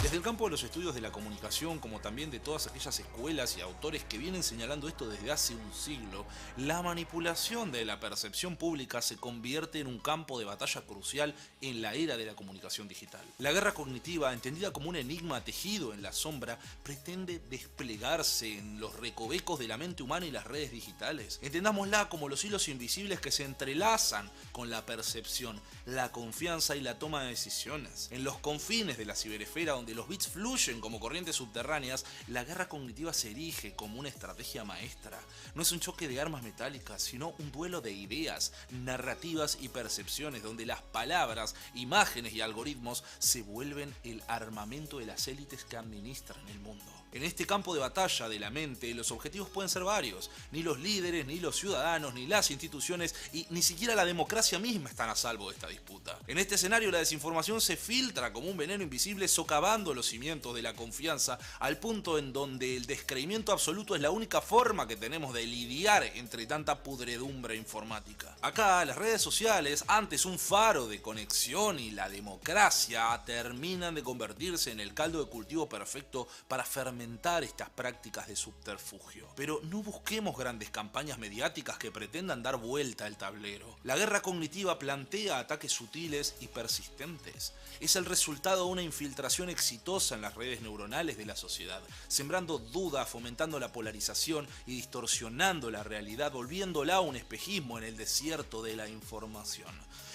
Desde el campo de los estudios de la comunicación, como también de todas aquellas escuelas y autores que vienen señalando esto desde hace un siglo, la manipulación de la percepción pública se convierte en un campo de batalla crucial en la era de la comunicación digital. La guerra cognitiva, entendida como un enigma tejido en la sombra, pretende desplegarse en los recovecos de la mente humana y las redes digitales. Entendámosla como los hilos invisibles que se entrelazan con la percepción, la confianza y la toma de decisiones. En los confines de la ciberesfera, donde los bits fluyen como corrientes subterráneas, la guerra cognitiva se erige como una estrategia maestra. No es un choque de armas metálicas, sino un duelo de ideas, narrativas y percepciones, donde las palabras, imágenes y algoritmos se vuelven el armamento de las élites que administran el mundo. En este campo de batalla de la mente, los objetivos pueden ser varios. Ni los líderes, ni los ciudadanos, ni las instituciones y ni siquiera la democracia misma están a salvo de esta disputa. En este escenario, la desinformación se filtra como un veneno invisible, socavando los cimientos de la confianza, al punto en donde el descreimiento absoluto es la única forma que tenemos de lidiar entre tanta pudredumbre informática. Acá, las redes sociales, antes un faro de conexión y la democracia, terminan de convertirse en el caldo de cultivo perfecto para fermentar estas prácticas de subterfugio. Pero no busquemos grandes campañas mediáticas que pretendan dar vuelta al tablero. La guerra cognitiva plantea ataques sutiles y persistentes. Es el resultado de una infiltración exitosa exitosa en las redes neuronales de la sociedad, sembrando duda, fomentando la polarización y distorsionando la realidad, volviéndola un espejismo en el desierto de la información.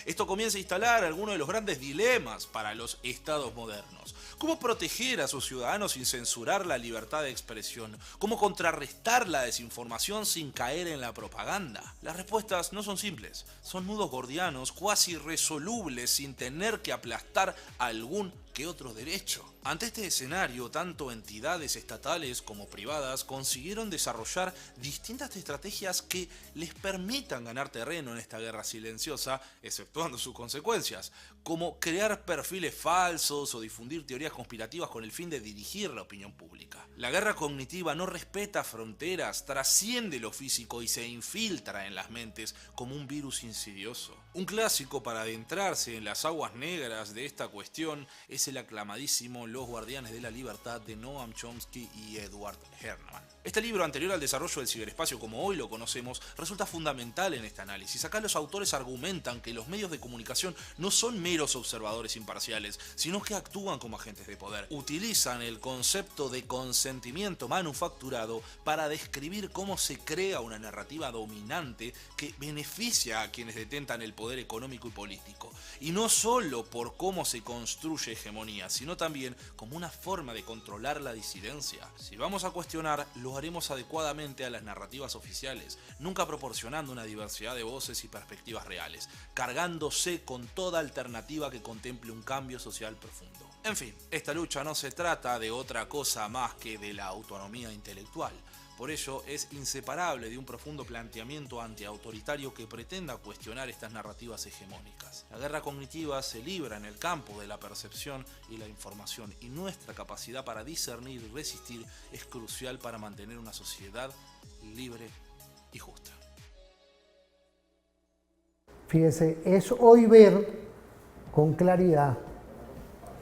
Esto comienza a instalar algunos de los grandes dilemas para los estados modernos. ¿Cómo proteger a sus ciudadanos sin censurar la libertad de expresión? ¿Cómo contrarrestar la desinformación sin caer en la propaganda? Las respuestas no son simples, son nudos gordianos cuasi irresolubles sin tener que aplastar algún que otro derecho. Ante este escenario, tanto entidades estatales como privadas consiguieron desarrollar distintas estrategias que les permitan ganar terreno en esta guerra silenciosa, exceptuando sus consecuencias, como crear perfiles falsos o difundir teorías conspirativas con el fin de dirigir la opinión pública. La guerra cognitiva no respeta fronteras, trasciende lo físico y se infiltra en las mentes como un virus insidioso. Un clásico para adentrarse en las aguas negras de esta cuestión es el aclamadísimo Los Guardianes de la Libertad de Noam Chomsky y Edward Herman. Este libro, anterior al desarrollo del ciberespacio como hoy lo conocemos, resulta fundamental en este análisis. Acá los autores argumentan que los medios de comunicación no son meros observadores imparciales, sino que actúan como agentes de poder. Utilizan el concepto de consentimiento manufacturado para describir cómo se crea una narrativa dominante que beneficia a quienes detentan el poder económico y político. Y no solo por cómo se construye hegemonía, sino también como una forma de controlar la disidencia. Si vamos a cuestionar, lo haremos adecuadamente a las narrativas oficiales, nunca proporcionando una diversidad de voces y perspectivas reales, cargándose con toda alternativa que contemple un cambio social profundo. En fin, esta lucha no se trata de otra cosa más que de la autonomía intelectual. Por ello, es inseparable de un profundo planteamiento antiautoritario que pretenda cuestionar estas narrativas hegemónicas. La guerra cognitiva se libra en el campo de la percepción y la información, y nuestra capacidad para discernir y resistir es crucial para mantener una sociedad libre y justa. Fíjese, es hoy ver con claridad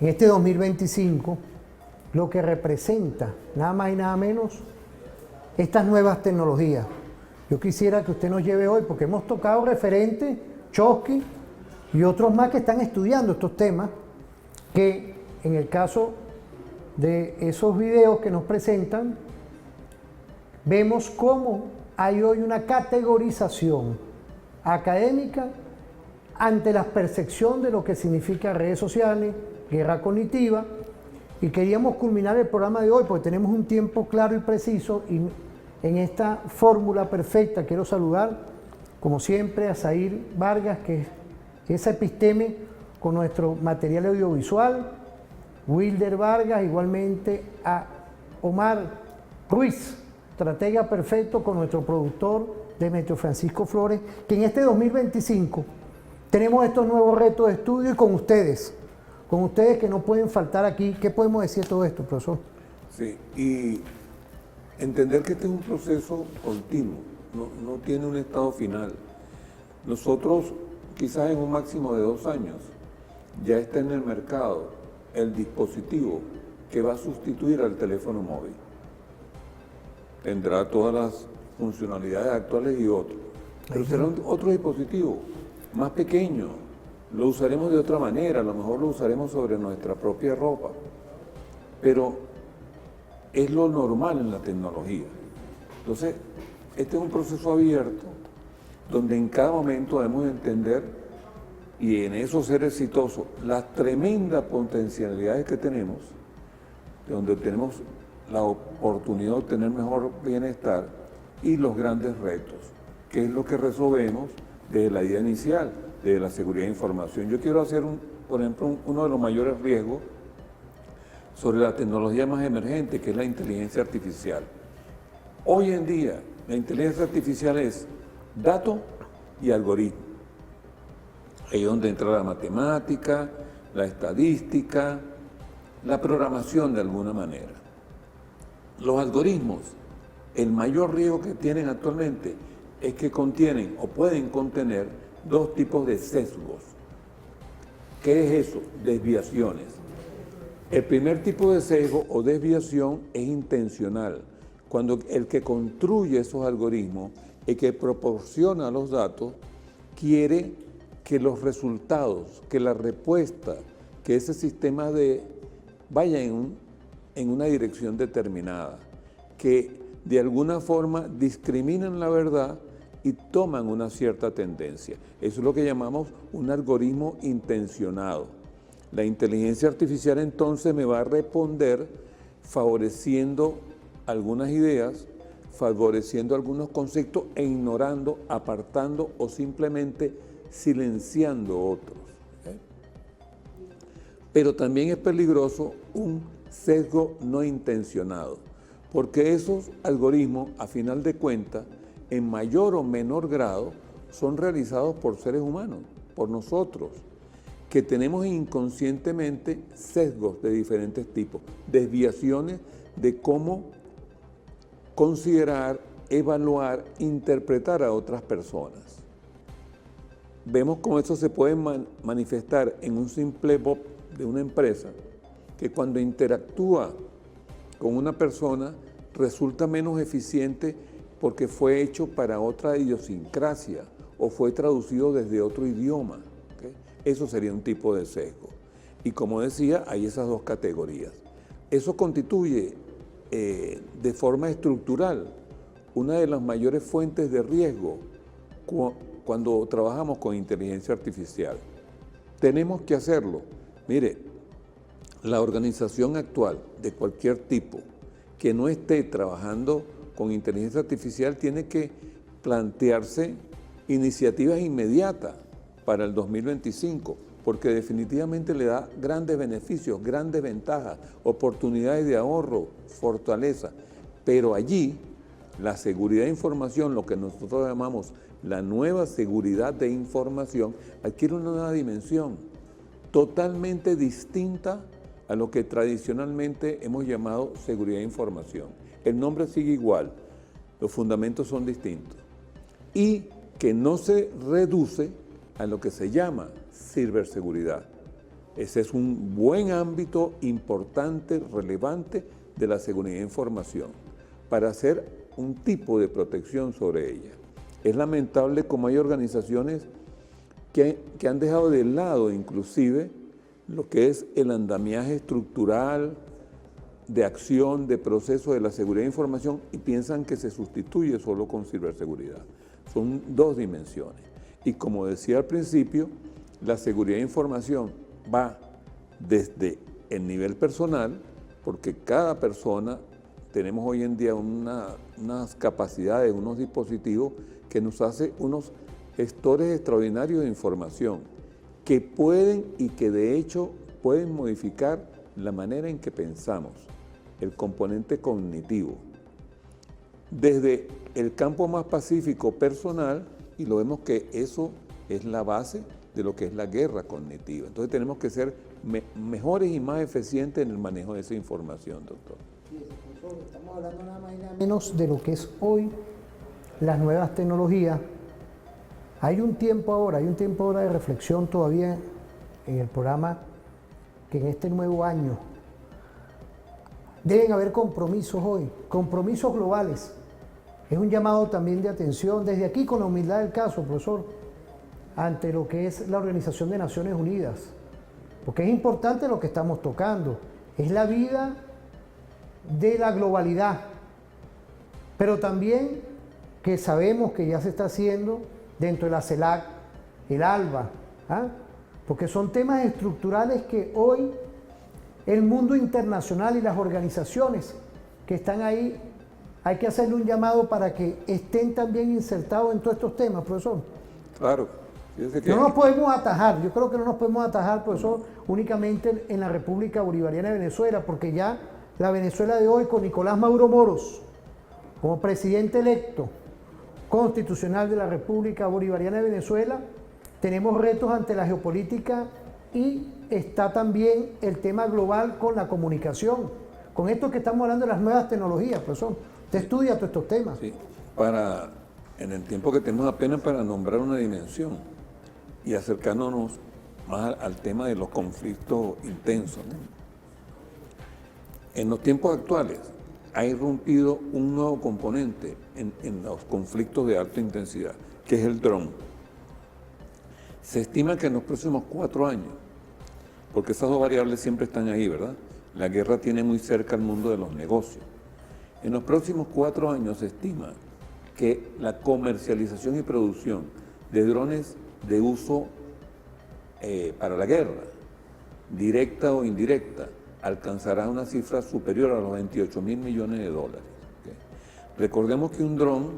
en este 2025 lo que representa nada más y nada menos estas nuevas tecnologías. Yo quisiera que usted nos lleve hoy, porque hemos tocado referentes, Chomsky y otros más que están estudiando estos temas, que en el caso de esos videos que nos presentan, vemos cómo hay hoy una categorización académica ante la percepción de lo que significa redes sociales, guerra cognitiva, y queríamos culminar el programa de hoy porque tenemos un tiempo claro y preciso, y en esta fórmula perfecta quiero saludar, como siempre, a Zair Vargas, que es esa episteme con nuestro material audiovisual, Wilder Vargas, igualmente a Omar Ruiz, estratega perfecto, con nuestro productor Demetrio Francisco Flores, que en este 2025 tenemos estos nuevos retos de estudio y con ustedes que no pueden faltar aquí. ¿Qué podemos decir de todo esto, profesor? Sí, y entender que este es un proceso continuo, no tiene un estado final. Nosotros, quizás en un máximo de 2 años, ya está en el mercado el dispositivo que va a sustituir al teléfono móvil. Tendrá todas las funcionalidades actuales y otros, pero será otro dispositivo más pequeño. Lo usaremos de otra manera, a lo mejor lo usaremos sobre nuestra propia ropa, pero es lo normal en la tecnología. Entonces, este es un proceso abierto donde en cada momento debemos entender y en eso ser exitosos las tremendas potencialidades que tenemos, donde tenemos la oportunidad de obtener mejor bienestar, y los grandes retos, que es lo que resolvemos desde la idea inicial de la seguridad de información. Yo quiero hacer, por ejemplo, uno de los mayores riesgos sobre la tecnología más emergente, que es la inteligencia artificial. Hoy en día, la inteligencia artificial es datos y algoritmos. Ahí es donde entra la matemática, la estadística, la programación de alguna manera. Los algoritmos, el mayor riesgo que tienen actualmente es que contienen o pueden contener 2 tipos de sesgos. ¿Qué es eso? Desviaciones. El primer tipo de sesgo o desviación es intencional, cuando el que construye esos algoritmos, el que proporciona los datos, quiere que los resultados, que la respuesta, que ese sistema de vaya en una dirección determinada, que de alguna forma discriminan la verdad y toman una cierta tendencia. Eso es lo que llamamos un algoritmo intencionado. La inteligencia artificial entonces me va a responder favoreciendo algunas ideas, favoreciendo algunos conceptos e ignorando, apartando o simplemente silenciando otros. Pero también es peligroso un sesgo no intencionado, porque esos algoritmos, a final de cuentas, en mayor o menor grado, son realizados por seres humanos, por nosotros, que tenemos inconscientemente sesgos de diferentes tipos, desviaciones de cómo considerar, evaluar, interpretar a otras personas. Vemos cómo eso se puede manifestar en un simple bot de una empresa, que cuando interactúa con una persona resulta menos eficiente porque fue hecho para otra idiosincrasia o fue traducido desde otro idioma. ¿Okay? Eso sería un tipo de sesgo. Y como decía, hay esas dos categorías. Eso constituye de forma estructural una de las mayores fuentes de riesgo cuando trabajamos con inteligencia artificial. Tenemos que hacerlo. Mire, la organización actual de cualquier tipo que no esté trabajando con inteligencia artificial tiene que plantearse iniciativas inmediatas para el 2025, porque definitivamente le da grandes beneficios, grandes ventajas, oportunidades de ahorro, fortaleza. Pero allí, la seguridad de información, lo que nosotros llamamos la nueva seguridad de información, adquiere una nueva dimensión, totalmente distinta a lo que tradicionalmente hemos llamado seguridad de información. El nombre sigue igual, los fundamentos son distintos. Y que no se reduce a lo que se llama ciberseguridad. Ese es un buen ámbito importante, relevante de la seguridad de información, para hacer un tipo de protección sobre ella. Es lamentable como hay organizaciones que han dejado de lado inclusive lo que es el andamiaje estructural de acción, de proceso de la seguridad de información y piensan que se sustituye solo con ciberseguridad. Son dos dimensiones. Y como decía al principio, la seguridad de información va desde el nivel personal, porque cada persona tenemos hoy en día unas capacidades, unos dispositivos que nos hace unos gestores extraordinarios de información que pueden y que de hecho pueden modificar la manera en que pensamos, el componente cognitivo, desde el campo más pacífico personal, y lo vemos que eso es la base de lo que es la guerra cognitiva. Entonces tenemos que ser mejores y más eficientes en el manejo de esa información, doctor. Estamos hablando nada más y nada menos de lo que es hoy las nuevas tecnologías. Hay un tiempo ahora de reflexión todavía en el programa, que en este nuevo año deben haber compromisos hoy, compromisos globales. Es un llamado también de atención desde aquí, con la humildad del caso, profesor, ante lo que es la Organización de Naciones Unidas, porque es importante lo que estamos tocando, es la vida de la globalidad, pero también que sabemos que ya se está haciendo dentro de la CELAC, el ALBA, porque son temas estructurales que hoy el mundo internacional y las organizaciones que están ahí, hay que hacerle un llamado para que estén también insertados en todos estos temas, profesor. Claro. No nos podemos atajar, yo creo que no nos podemos atajar, profesor, únicamente en la República Bolivariana de Venezuela, porque ya la Venezuela de hoy, con Nicolás Maduro Moros como presidente electo constitucional de la República Bolivariana de Venezuela, tenemos retos ante la geopolítica y está también el tema global con la comunicación. Con esto que estamos hablando de las nuevas tecnologías, profesor, usted estudia todos estos temas. Sí, en el tiempo que tenemos apenas para nombrar una dimensión y acercándonos más al tema de los conflictos intensos, ¿no? En los tiempos actuales ha irrumpido un nuevo componente en los conflictos de alta intensidad, que es el dron. Se estima que en los próximos 4 años, porque esas dos variables siempre están ahí, ¿verdad? la guerra tiene muy cerca el mundo de los negocios. En los próximos 4 años se estima que la comercialización y producción de drones de uso para la guerra, directa o indirecta, alcanzará una cifra superior a los 28 mil millones de dólares. ¿Okay? Recordemos que un dron,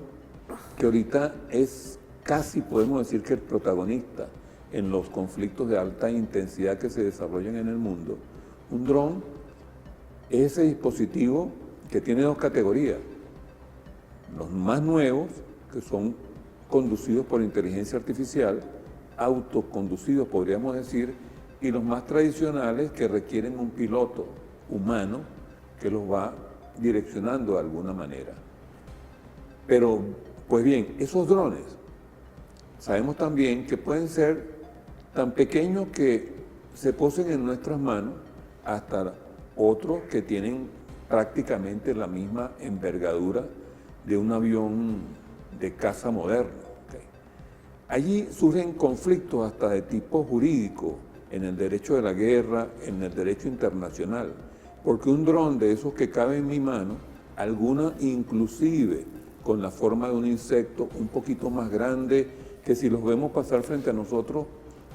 que ahorita es casi, podemos decir que el protagonista en los conflictos de alta intensidad que se desarrollan en el mundo, un dron es ese dispositivo que tiene 2 categorías. Los más nuevos, que son conducidos por inteligencia artificial, autoconducidos podríamos decir, y los más tradicionales que requieren un piloto humano que los va direccionando de alguna manera. Pero, pues bien, esos drones, sabemos también que pueden ser tan pequeños que se posen en nuestras manos, hasta otros que tienen prácticamente la misma envergadura de un avión de caza moderno. ¿Okay? Allí surgen conflictos hasta de tipo jurídico, en el derecho de la guerra, en el derecho internacional, porque un dron de esos que cabe en mi mano, alguna inclusive con la forma de un insecto un poquito más grande, que si los vemos pasar frente a nosotros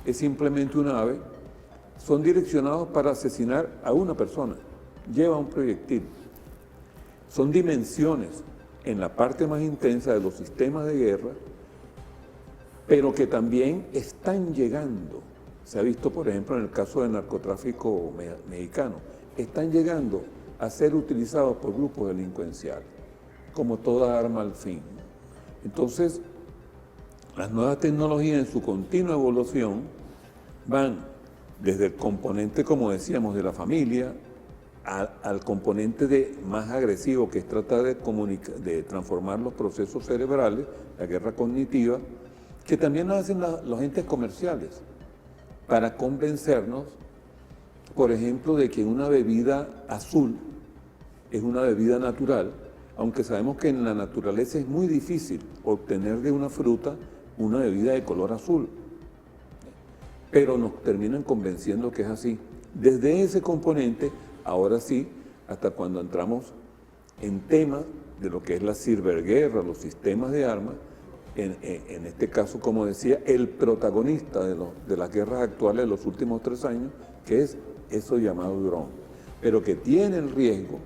es simplemente un ave, son direccionados para asesinar a una persona, lleva un proyectil. Son dimensiones en la parte más intensa de los sistemas de guerra, pero que también están llegando. Se ha visto, por ejemplo, en el caso del narcotráfico mexicano, están llegando a ser utilizados por grupos delincuenciales, como toda arma al fin. Entonces, las nuevas tecnologías en su continua evolución van desde el componente, como decíamos, de la familia, al componente más agresivo, que es tratar de transformar los procesos cerebrales, la guerra cognitiva, que también lo hacen los entes comerciales, para convencernos, por ejemplo, de que una bebida azul es una bebida natural, aunque sabemos que en la naturaleza es muy difícil obtener de una fruta una bebida de color azul, pero nos terminan convenciendo que es así. Desde ese componente, ahora sí, hasta cuando entramos en temas de lo que es la ciberguerra, los sistemas de armas, en este caso, como decía, el protagonista de las guerras actuales de los últimos 3 años, que es eso llamado dron, pero que tiene el riesgo,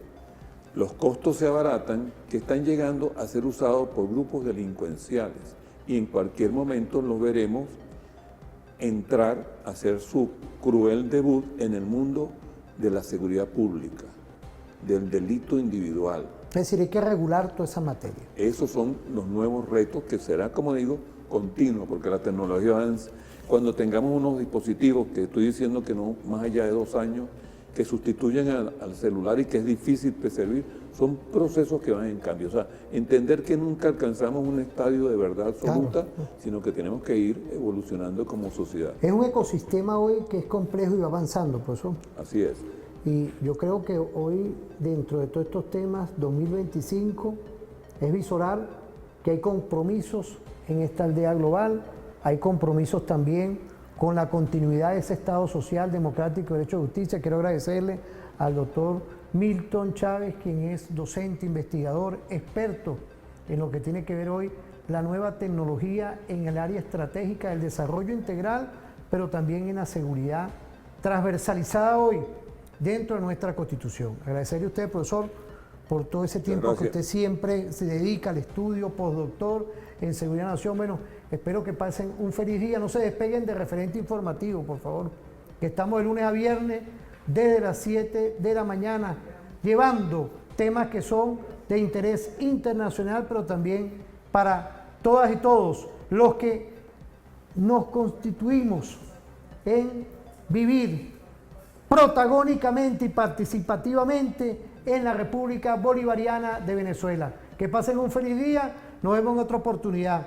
los costos se abaratan, que están llegando a ser usados por grupos delincuenciales, y en cualquier momento los veremos entrar a hacer su cruel debut en el mundo de la seguridad pública, del delito individual. Es decir, hay que regular toda esa materia. Esos son los nuevos retos, que será, como digo, continuo, porque la tecnología avanza. Cuando tengamos unos dispositivos, que estoy diciendo que no más allá de 2 años, que sustituyen al celular y que es difícil percibir, son procesos que van en cambio. O sea, entender que nunca alcanzamos un estadio de verdad absoluta, claro, sino que tenemos que ir evolucionando como sociedad. Es un ecosistema hoy que es complejo y va avanzando, profesor. Así es. Y yo creo que hoy, dentro de todos estos temas, 2025, es visorar que hay compromisos en esta aldea global, hay compromisos también con la continuidad de ese Estado social, democrático, derecho y justicia. Quiero agradecerle al doctor Milton Chávez, quien es docente, investigador, experto en lo que tiene que ver hoy la nueva tecnología en el área estratégica del desarrollo integral, pero también en la seguridad transversalizada hoy dentro de nuestra Constitución. Agradecerle a usted, profesor, por todo ese tiempo que usted siempre se dedica al estudio, postdoctor en Seguridad Nación. Bueno, espero que pasen un feliz día. No se despeguen de Referente Informativo, por favor, que estamos de lunes a viernes desde las 7 de la mañana, llevando temas que son de interés internacional, pero también para todas y todos los que nos constituimos en vivir protagónicamente y participativamente en la República Bolivariana de Venezuela. Que pasen un feliz día, nos vemos en otra oportunidad.